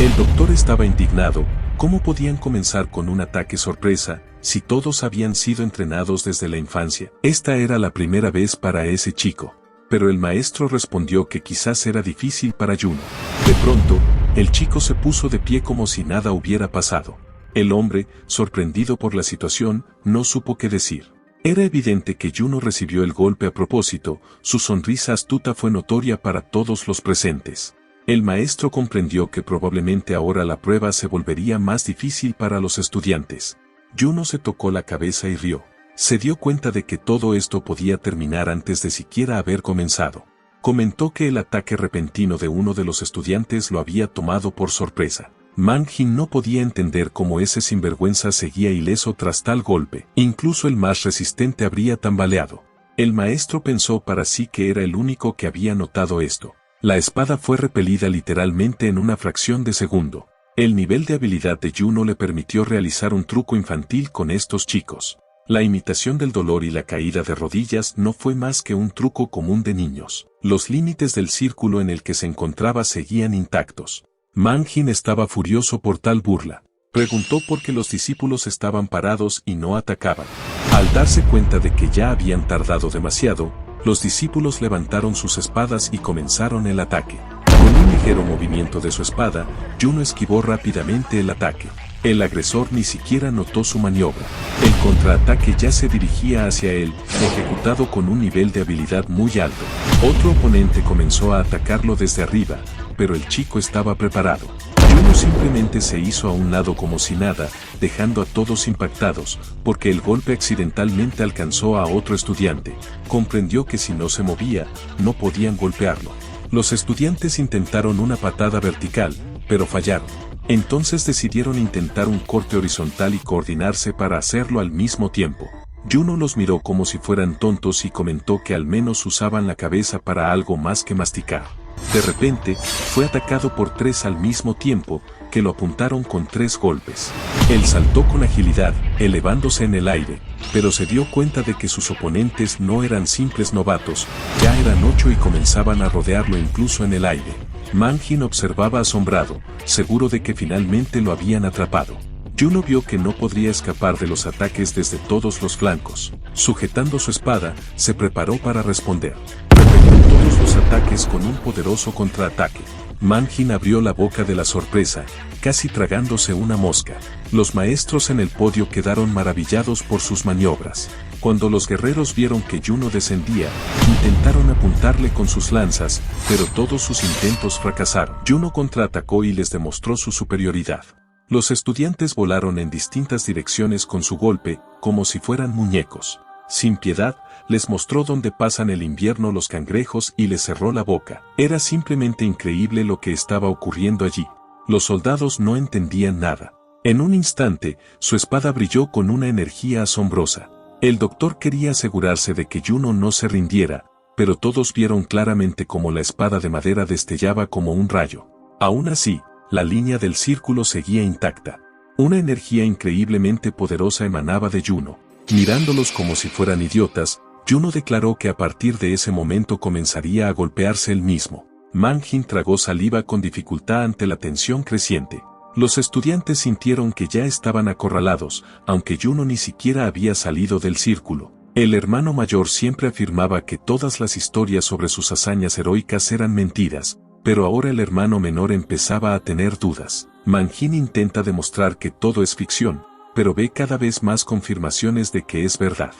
El doctor estaba indignado. ¿Cómo podían comenzar con un ataque sorpresa, si todos habían sido entrenados desde la infancia? Esta era la primera vez para ese chico. Pero el maestro respondió que quizás era difícil para Juno. De pronto, el chico se puso de pie como si nada hubiera pasado. El hombre, sorprendido por la situación, no supo qué decir. Era evidente que Juno recibió el golpe a propósito. Su sonrisa astuta fue notoria para todos los presentes. El maestro comprendió que probablemente ahora la prueba se volvería más difícil para los estudiantes. Juno se tocó la cabeza y rió. Se dio cuenta de que todo esto podía terminar antes de siquiera haber comenzado. Comentó que el ataque repentino de uno de los estudiantes lo había tomado por sorpresa. Manjin no podía entender cómo ese sinvergüenza seguía ileso tras tal golpe. Incluso el más resistente habría tambaleado. El maestro pensó para sí que era el único que había notado esto. La espada fue repelida literalmente en una fracción de segundo. El nivel de habilidad de Juno le permitió realizar un truco infantil con estos chicos. La imitación del dolor y la caída de rodillas no fue más que un truco común de niños. Los límites del círculo en el que se encontraba seguían intactos. Manjin estaba furioso por tal burla. Preguntó por qué los discípulos estaban parados y no atacaban. Al darse cuenta de que ya habían tardado demasiado, los discípulos levantaron sus espadas y comenzaron el ataque. Con un ligero movimiento de su espada, Juno esquivó rápidamente el ataque. El agresor ni siquiera notó su maniobra. El contraataque ya se dirigía hacia él, ejecutado con un nivel de habilidad muy alto. Otro oponente comenzó a atacarlo desde arriba, pero el chico estaba preparado. Juno simplemente se hizo a un lado como si nada, dejando a todos impactados, porque el golpe accidentalmente alcanzó a otro estudiante. Comprendió que si no se movía, no podían golpearlo. Los estudiantes intentaron una patada vertical, pero fallaron. Entonces decidieron intentar un corte horizontal y coordinarse para hacerlo al mismo tiempo. Juno los miró como si fueran tontos y comentó que al menos usaban la cabeza para algo más que masticar. De repente, fue atacado por tres al mismo tiempo, que lo apuntaron con 3 golpes. Él saltó con agilidad, elevándose en el aire, pero se dio cuenta de que sus oponentes no eran simples novatos, ya eran 8 y comenzaban a rodearlo incluso en el aire. Manjin observaba asombrado, seguro de que finalmente lo habían atrapado. Juno vio que no podría escapar de los ataques desde todos los flancos. Sujetando su espada, se preparó para responder. Repelió todos los ataques con un poderoso contraataque. Manjin abrió la boca de la sorpresa, casi tragándose una mosca. Los maestros en el podio quedaron maravillados por sus maniobras. Cuando los guerreros vieron que Juno descendía, intentaron apuntarle con sus lanzas, pero todos sus intentos fracasaron. Juno contraatacó y les demostró su superioridad. Los estudiantes volaron en distintas direcciones con su golpe, como si fueran muñecos. Sin piedad, les mostró dónde pasan el invierno los cangrejos y les cerró la boca. Era simplemente increíble lo que estaba ocurriendo allí. Los soldados no entendían nada. En un instante, su espada brilló con una energía asombrosa. El doctor quería asegurarse de que Juno no se rindiera, pero todos vieron claramente cómo la espada de madera destellaba como un rayo. Aún así, la línea del círculo seguía intacta. Una energía increíblemente poderosa emanaba de Juno. Mirándolos como si fueran idiotas, Juno declaró que a partir de ese momento comenzaría a golpearse él mismo. Manjin tragó saliva con dificultad ante la tensión creciente. Los estudiantes sintieron que ya estaban acorralados, aunque Juno ni siquiera había salido del círculo. El hermano mayor siempre afirmaba que todas las historias sobre sus hazañas heroicas eran mentiras, pero ahora el hermano menor empezaba a tener dudas. Manjin intenta demostrar que todo es ficción, pero ve cada vez más confirmaciones de que es verdad.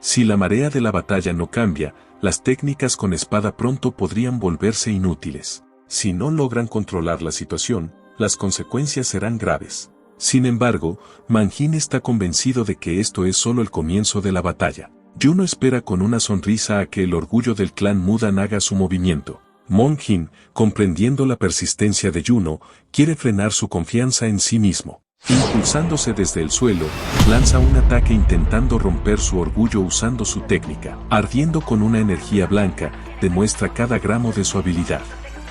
Si la marea de la batalla no cambia, las técnicas con espada pronto podrían volverse inútiles. Si no logran controlar la situación, las consecuencias serán graves. Sin embargo, Manjin está convencido de que esto es solo el comienzo de la batalla. Juno espera con una sonrisa a que el orgullo del clan Mudan haga su movimiento. Manjin, comprendiendo la persistencia de Juno, quiere frenar su confianza en sí mismo. Impulsándose desde el suelo, lanza un ataque intentando romper su orgullo usando su técnica. Ardiendo con una energía blanca, demuestra cada gramo de su habilidad.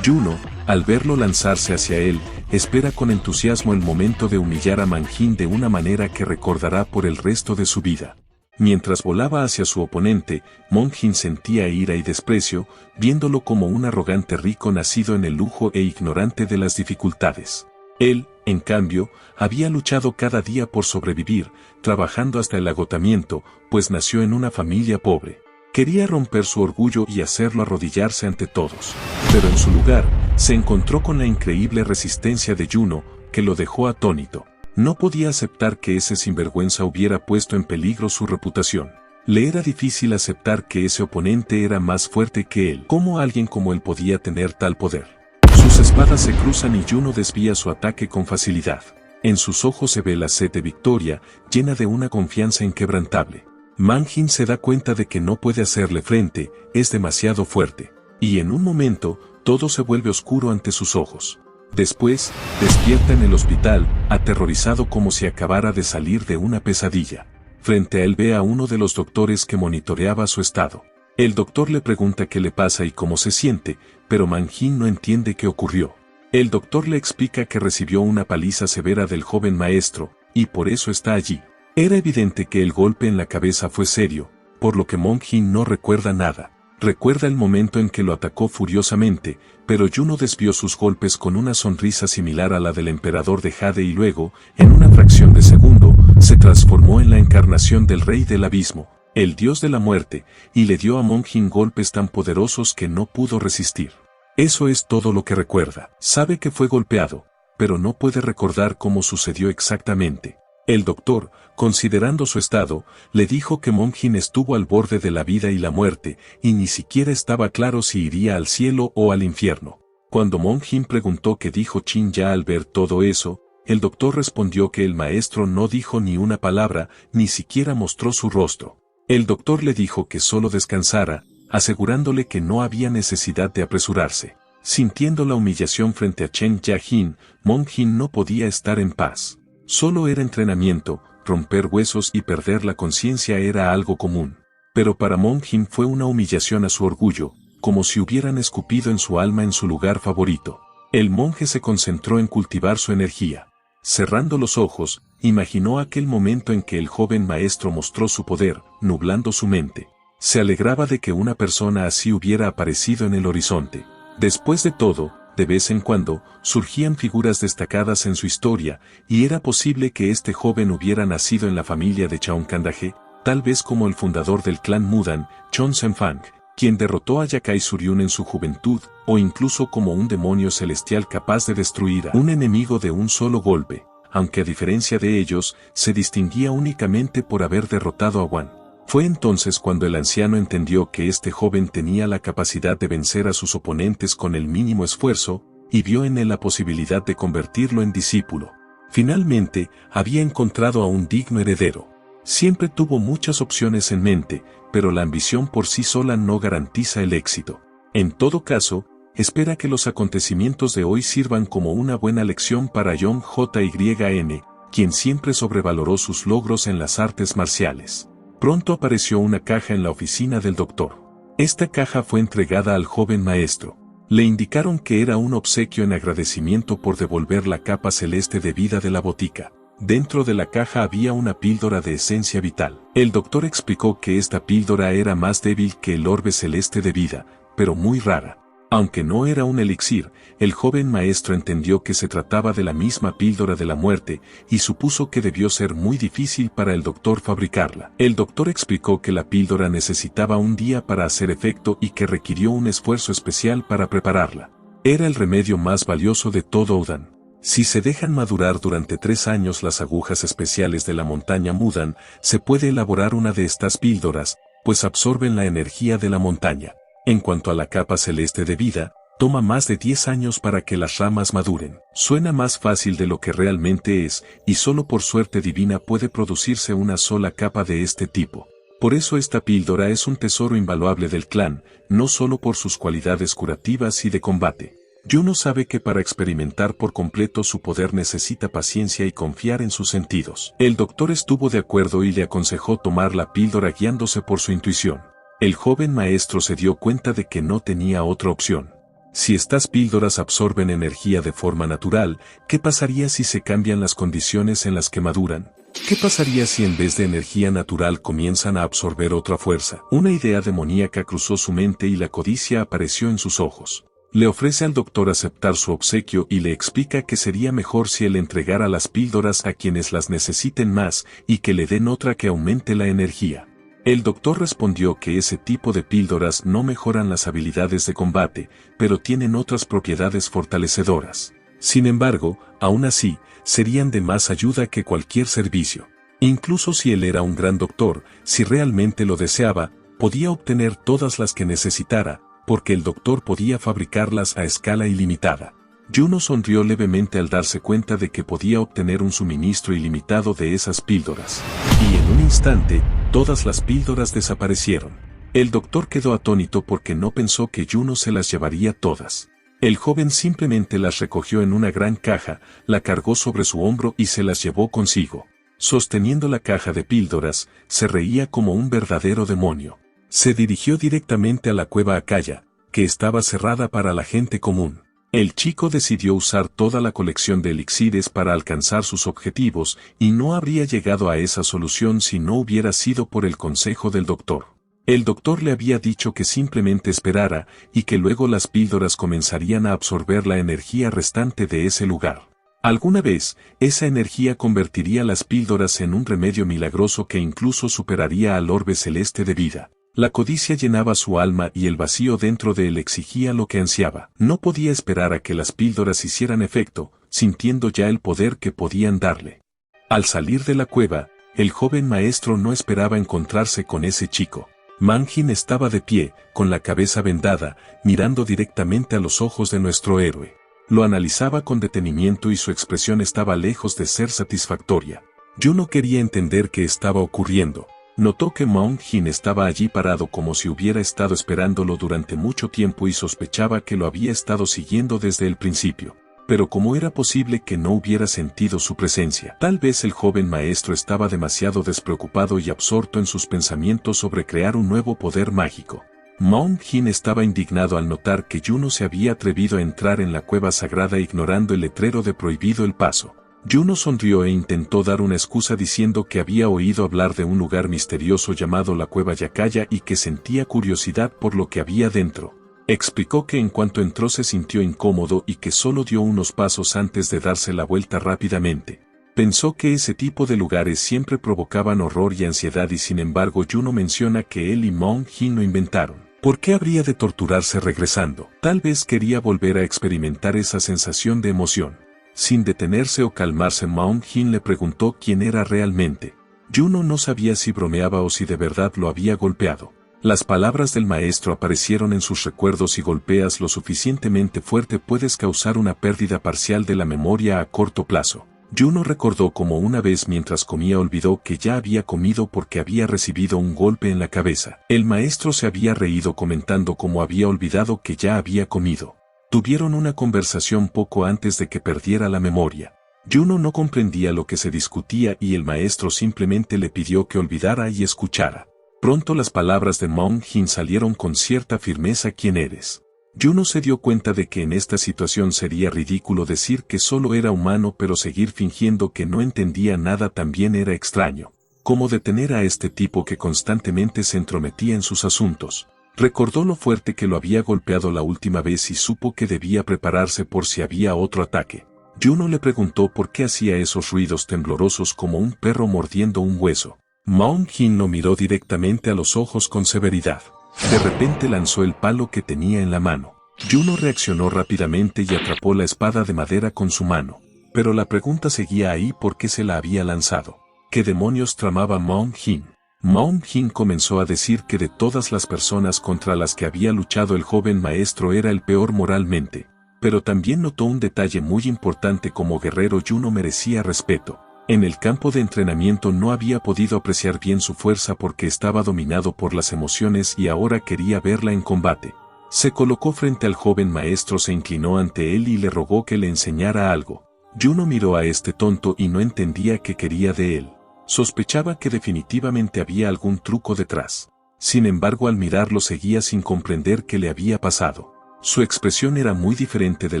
Juno, al verlo lanzarse hacia él, espera con entusiasmo el momento de humillar a Manjin de una manera que recordará por el resto de su vida. Mientras volaba hacia su oponente, Manjin sentía ira y desprecio, viéndolo como un arrogante rico nacido en el lujo e ignorante de las dificultades. Él, en cambio, había luchado cada día por sobrevivir, trabajando hasta el agotamiento, pues nació en una familia pobre. Quería romper su orgullo y hacerlo arrodillarse ante todos. Pero en su lugar, se encontró con la increíble resistencia de Juno, que lo dejó atónito. No podía aceptar que ese sinvergüenza hubiera puesto en peligro su reputación. Le era difícil aceptar que ese oponente era más fuerte que él. ¿Cómo alguien como él podía tener tal poder? Sus espadas se cruzan y Juno desvía su ataque con facilidad. En sus ojos se ve la sed de victoria, llena de una confianza inquebrantable. Manjin se da cuenta de que no puede hacerle frente, es demasiado fuerte. Y en un momento, todo se vuelve oscuro ante sus ojos. Después, despierta en el hospital, aterrorizado como si acabara de salir de una pesadilla. Frente a él ve a uno de los doctores que monitoreaba su estado. El doctor le pregunta qué le pasa y cómo se siente, pero Manjin no entiende qué ocurrió. El doctor le explica que recibió una paliza severa del joven maestro, y por eso está allí. Era evidente que el golpe en la cabeza fue serio, por lo que Manjin no recuerda nada. Recuerda el momento en que lo atacó furiosamente, pero Juno desvió sus golpes con una sonrisa similar a la del emperador de Jade y luego, en una fracción de segundo, se transformó en la encarnación del rey del abismo, el dios de la muerte, y le dio a Manjin golpes tan poderosos que no pudo resistir. Eso es todo lo que recuerda. Sabe que fue golpeado, pero no puede recordar cómo sucedió exactamente. El doctor, considerando su estado, le dijo que Manjin estuvo al borde de la vida y la muerte, y ni siquiera estaba claro si iría al cielo o al infierno. Cuando Manjin preguntó qué dijo Chin Ya al ver todo eso, el doctor respondió que el maestro no dijo ni una palabra, ni siquiera mostró su rostro. El doctor le dijo que solo descansara, asegurándole que no había necesidad de apresurarse. Sintiendo la humillación frente a Chen Ya-jin, Manjin no podía estar en paz. Solo era entrenamiento, romper huesos y perder la conciencia era algo común. Pero para Manjin fue una humillación a su orgullo, como si hubieran escupido en su alma en su lugar favorito. El monje se concentró en cultivar su energía. Cerrando los ojos, imaginó aquel momento en que el joven maestro mostró su poder, nublando su mente. Se alegraba de que una persona así hubiera aparecido en el horizonte. Después de todo, de vez en cuando, surgían figuras destacadas en su historia, y era posible que este joven hubiera nacido en la familia de Chaonkandage, tal vez como el fundador del clan Mudan, Chon Senfang, quien derrotó a Yakai Suryun en su juventud, o incluso como un demonio celestial capaz de destruir a un enemigo de un solo golpe, aunque a diferencia de ellos, se distinguía únicamente por haber derrotado a Wan. Fue entonces cuando el anciano entendió que este joven tenía la capacidad de vencer a sus oponentes con el mínimo esfuerzo, y vio en él la posibilidad de convertirlo en discípulo. Finalmente, había encontrado a un digno heredero. Siempre tuvo muchas opciones en mente, pero la ambición por sí sola no garantiza el éxito. En todo caso, espera que los acontecimientos de hoy sirvan como una buena lección para John Jyn, quien siempre sobrevaloró sus logros en las artes marciales. Pronto apareció una caja en la oficina del doctor. Esta caja fue entregada al joven maestro. Le indicaron que era un obsequio en agradecimiento por devolver la capa celeste de vida de la botica. Dentro de la caja había una píldora de esencia vital. El doctor explicó que esta píldora era más débil que el orbe celeste de vida, pero muy rara. Aunque no era un elixir, el joven maestro entendió que se trataba de la misma píldora de la muerte, y supuso que debió ser muy difícil para el doctor fabricarla. El doctor explicó que la píldora necesitaba un día para hacer efecto y que requirió un esfuerzo especial para prepararla. Era el remedio más valioso de todo Udan. Si se dejan madurar durante 3 años las agujas especiales de la montaña Mudan, se puede elaborar una de estas píldoras, pues absorben la energía de la montaña. En cuanto a la capa celeste de vida, Toma más de 10 años para que las ramas maduren. Suena más fácil de lo que realmente es, y solo por suerte divina puede producirse una sola capa de este tipo. Por eso esta píldora es un tesoro invaluable del clan, no solo por sus cualidades curativas y de combate. Yuno sabe que para experimentar por completo su poder necesita paciencia y confiar en sus sentidos. El doctor estuvo de acuerdo y le aconsejó tomar la píldora guiándose por su intuición. El joven maestro se dio cuenta de que no tenía otra opción. Si estas píldoras absorben energía de forma natural, ¿qué pasaría si se cambian las condiciones en las que maduran? ¿Qué pasaría si en vez de energía natural comienzan a absorber otra fuerza? Una idea demoníaca cruzó su mente y la codicia apareció en sus ojos. Le ofrece al doctor aceptar su obsequio y le explica que sería mejor si él entregara las píldoras a quienes las necesiten más y que le den otra que aumente la energía. El doctor respondió que ese tipo de píldoras no mejoran las habilidades de combate, pero tienen otras propiedades fortalecedoras. Sin embargo, aún así, serían de más ayuda que cualquier servicio. Incluso si él era un gran doctor, si realmente lo deseaba, podía obtener todas las que necesitara, porque el doctor podía fabricarlas a escala ilimitada. Yuno sonrió levemente al darse cuenta de que podía obtener un suministro ilimitado de esas píldoras. Y en un instante, todas las píldoras desaparecieron. El doctor quedó atónito porque no pensó que Yuno se las llevaría todas. El joven simplemente las recogió en una gran caja, la cargó sobre su hombro y se las llevó consigo. Sosteniendo la caja de píldoras, se reía como un verdadero demonio. Se dirigió directamente a la cueva Akaya, que estaba cerrada para la gente común. El chico decidió usar toda la colección de elixires para alcanzar sus objetivos y no habría llegado a esa solución si no hubiera sido por el consejo del doctor. El doctor le había dicho que simplemente esperara y que luego las píldoras comenzarían a absorber la energía restante de ese lugar. Alguna vez, esa energía convertiría las píldoras en un remedio milagroso que incluso superaría al orbe celeste de vida. La codicia llenaba su alma y el vacío dentro de él exigía lo que ansiaba. No podía esperar a que las píldoras hicieran efecto, sintiendo ya el poder que podían darle. Al salir de la cueva, el joven maestro no esperaba encontrarse con ese chico. Manjin estaba de pie, con la cabeza vendada, mirando directamente a los ojos de nuestro héroe. Lo analizaba con detenimiento y su expresión estaba lejos de ser satisfactoria. Yo no quería entender qué estaba ocurriendo. Notó que Manjin estaba allí parado como si hubiera estado esperándolo durante mucho tiempo y sospechaba que lo había estado siguiendo desde el principio. Pero ¿cómo era posible que no hubiera sentido su presencia? Tal vez el joven maestro estaba demasiado despreocupado y absorto en sus pensamientos sobre crear un nuevo poder mágico. Manjin estaba indignado al notar que Yuno se había atrevido a entrar en la cueva sagrada ignorando el letrero de prohibido el paso. Yuno sonrió e intentó dar una excusa diciendo que había oído hablar de un lugar misterioso llamado la Cueva Yakaya y que sentía curiosidad por lo que había dentro. Explicó que en cuanto entró se sintió incómodo y que solo dio unos pasos antes de darse la vuelta rápidamente. Pensó que ese tipo de lugares siempre provocaban horror y ansiedad y sin embargo Yuno menciona que él y Manjin lo inventaron. ¿Por qué habría de torturarse regresando? Tal vez quería volver a experimentar esa sensación de emoción. Sin detenerse o calmarse, Manjin le preguntó quién era realmente. Yuno no sabía si bromeaba o si de verdad lo había golpeado. Las palabras del maestro aparecieron en sus recuerdos y golpeas lo suficientemente fuerte puedes causar una pérdida parcial de la memoria a corto plazo. Yuno recordó como una vez mientras comía olvidó que ya había comido porque había recibido un golpe en la cabeza. El maestro se había reído comentando cómo había olvidado que ya había comido. Tuvieron una conversación poco antes de que perdiera la memoria. Yuno no comprendía lo que se discutía y el maestro simplemente le pidió que olvidara y escuchara. Pronto las palabras de Manjin salieron con cierta firmeza ¿quién eres? Yuno se dio cuenta de que en esta situación sería ridículo decir que solo era humano pero seguir fingiendo que no entendía nada también era extraño. ¿Cómo detener a este tipo que constantemente se entrometía en sus asuntos? Recordó lo fuerte que lo había golpeado la última vez y supo que debía prepararse por si había otro ataque. Yuno le preguntó por qué hacía esos ruidos temblorosos como un perro mordiendo un hueso. Manjin lo miró directamente a los ojos con severidad. De repente lanzó el palo que tenía en la mano. Yuno reaccionó rápidamente y atrapó la espada de madera con su mano. Pero la pregunta seguía ahí ¿por qué se la había lanzado? ¿Qué demonios tramaba Manjin? Moon Jin comenzó a decir que de todas las personas contra las que había luchado el joven maestro era el peor moralmente, pero también notó un detalle muy importante: como guerrero Juno merecía respeto. En el campo de entrenamiento no había podido apreciar bien su fuerza porque estaba dominado por las emociones y ahora quería verla en combate. Se colocó frente al joven maestro, se inclinó ante él y le rogó que le enseñara algo. Juno miró a este tonto y no entendía qué quería de él. Sospechaba que definitivamente había algún truco detrás. Sin embargo, al mirarlo seguía sin comprender qué le había pasado. Su expresión era muy diferente de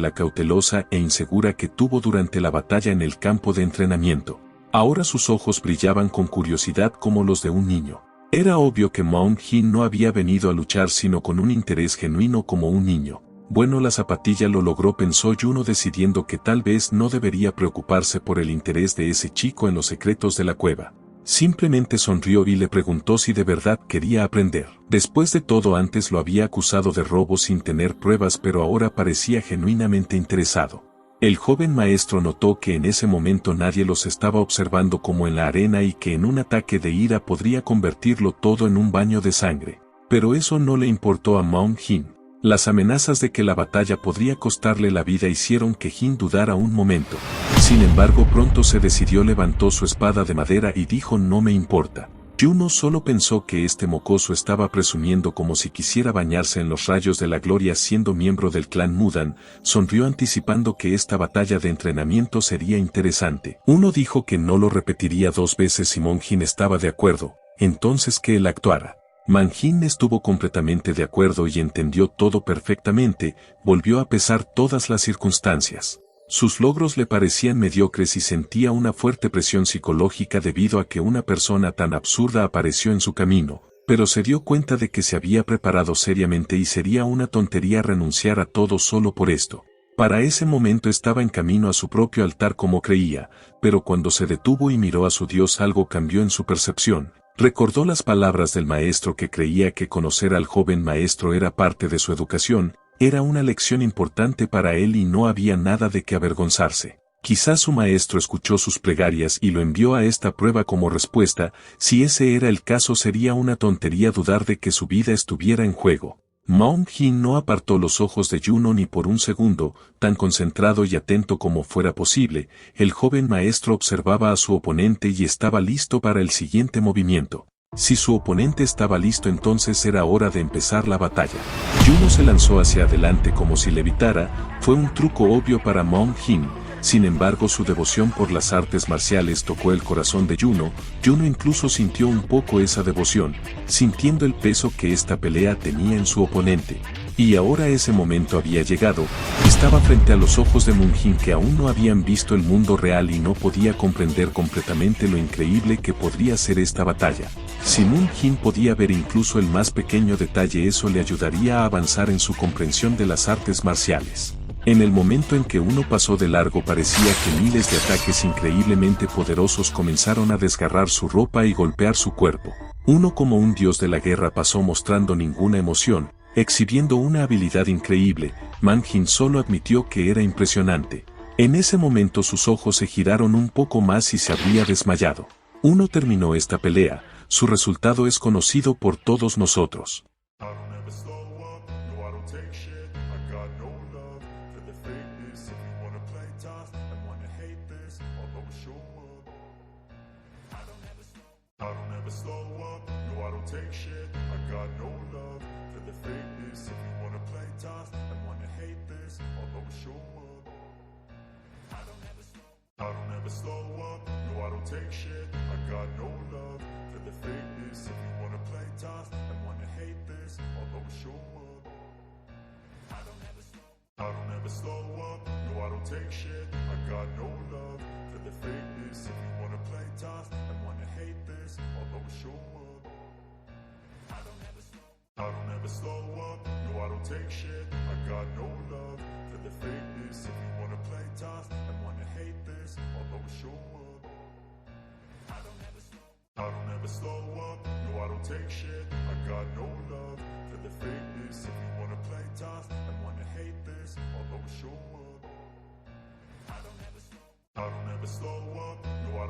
la cautelosa e insegura que tuvo durante la batalla en el campo de entrenamiento. Ahora sus ojos brillaban con curiosidad como los de un niño. Era obvio que Moon Jin no había venido a luchar sino con un interés genuino como un niño. Bueno, la zapatilla lo logró, pensó Juno, decidiendo que tal vez no debería preocuparse por el interés de ese chico en los secretos de la cueva. Simplemente sonrió y le preguntó si de verdad quería aprender. Después de todo, antes lo había acusado de robo sin tener pruebas, pero ahora parecía genuinamente interesado. El joven maestro notó que en ese momento nadie los estaba observando como en la arena y que en un ataque de ira podría convertirlo todo en un baño de sangre. Pero eso no le importó a Moon Jin. Las amenazas de que la batalla podría costarle la vida hicieron que Jin dudara un momento. Sin embargo, pronto se decidió, levantó su espada de madera y dijo: no me importa. Juno solo pensó que este mocoso estaba presumiendo como si quisiera bañarse en los rayos de la gloria siendo miembro del clan Mudan. Sonrió anticipando que esta batalla de entrenamiento sería interesante. Uno dijo que no lo repetiría 2 veces y Moon Jin estaba de acuerdo, entonces que él actuara. Man Jin estuvo completamente de acuerdo y entendió todo perfectamente, volvió a pesar todas las circunstancias. Sus logros le parecían mediocres y sentía una fuerte presión psicológica debido a que una persona tan absurda apareció en su camino, pero se dio cuenta de que se había preparado seriamente y sería una tontería renunciar a todo solo por esto. Para ese momento estaba en camino a su propio altar como creía, pero cuando se detuvo y miró a su Dios algo cambió en su percepción. Recordó las palabras del maestro que creía que conocer al joven maestro era parte de su educación, era una lección importante para él y no había nada de qué avergonzarse. Quizás su maestro escuchó sus plegarias y lo envió a esta prueba como respuesta. Si ese era el caso, sería una tontería dudar de que su vida estuviera en juego. Moon Jin no apartó los ojos de Juno ni por un segundo, tan concentrado y atento como fuera posible. El joven maestro observaba a su oponente y estaba listo para el siguiente movimiento. Si su oponente estaba listo, entonces era hora de empezar la batalla. Juno se lanzó hacia adelante como si levitara. Fue un truco obvio para Moon Jin. Sin embargo, su devoción por las artes marciales tocó el corazón de Juno. Juno incluso sintió un poco esa devoción, sintiendo el peso que esta pelea tenía en su oponente. Y ahora ese momento había llegado. Estaba frente a los ojos de Moon Jin, que aún no habían visto el mundo real y no podía comprender completamente lo increíble que podría ser esta batalla. Si Moon Jin podía ver incluso el más pequeño detalle, eso le ayudaría a avanzar en su comprensión de las artes marciales. En el momento en que uno pasó de largo, parecía que miles de ataques increíblemente poderosos comenzaron a desgarrar su ropa y golpear su cuerpo. Uno, como un dios de la guerra, pasó mostrando ninguna emoción, exhibiendo una habilidad increíble. Man Jin solo admitió que era impresionante. En ese momento sus ojos se giraron un poco más y se habría desmayado. Uno terminó esta pelea. Su resultado es conocido por todos nosotros.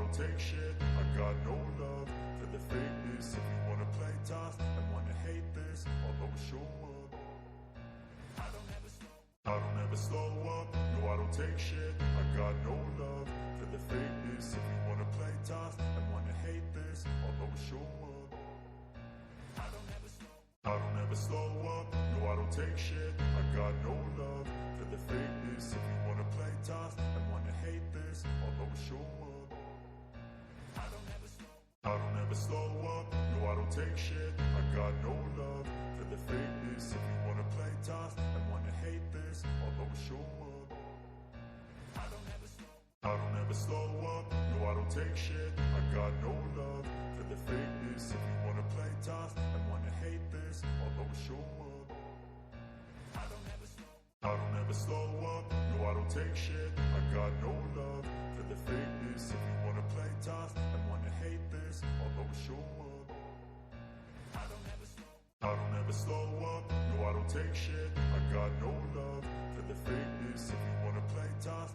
don't take shit, I got no love for the fakeness. If you wanna play tough and wanna hate this, I'll always show up. I don't ever slow up, no I don't take shit, I got no love for the fakeness. If you wanna play tough and wanna hate this, I'll always show up. I don't ever slow up, no I don't take shit, I got no love for the fakeness. If you wanna play tough and wanna hate this, I'll always show up. I don't ever slow up, no I don't take shit, I got no love for the fakeness. If you wanna play tough and wanna hate this, I'll always show up. I don't ever slow up, no I don't take shit, I got no love for the fakeness. If you wanna play tough and wanna hate this, I'll always show up. I don't ever slow up, no I don't take shit, I got no love for the fakeness. If you wanna play tough and wanna hate this, I'll always show up. I don't ever slow up, no I don't take shit, I got no love for the fakeness. If you wanna play tough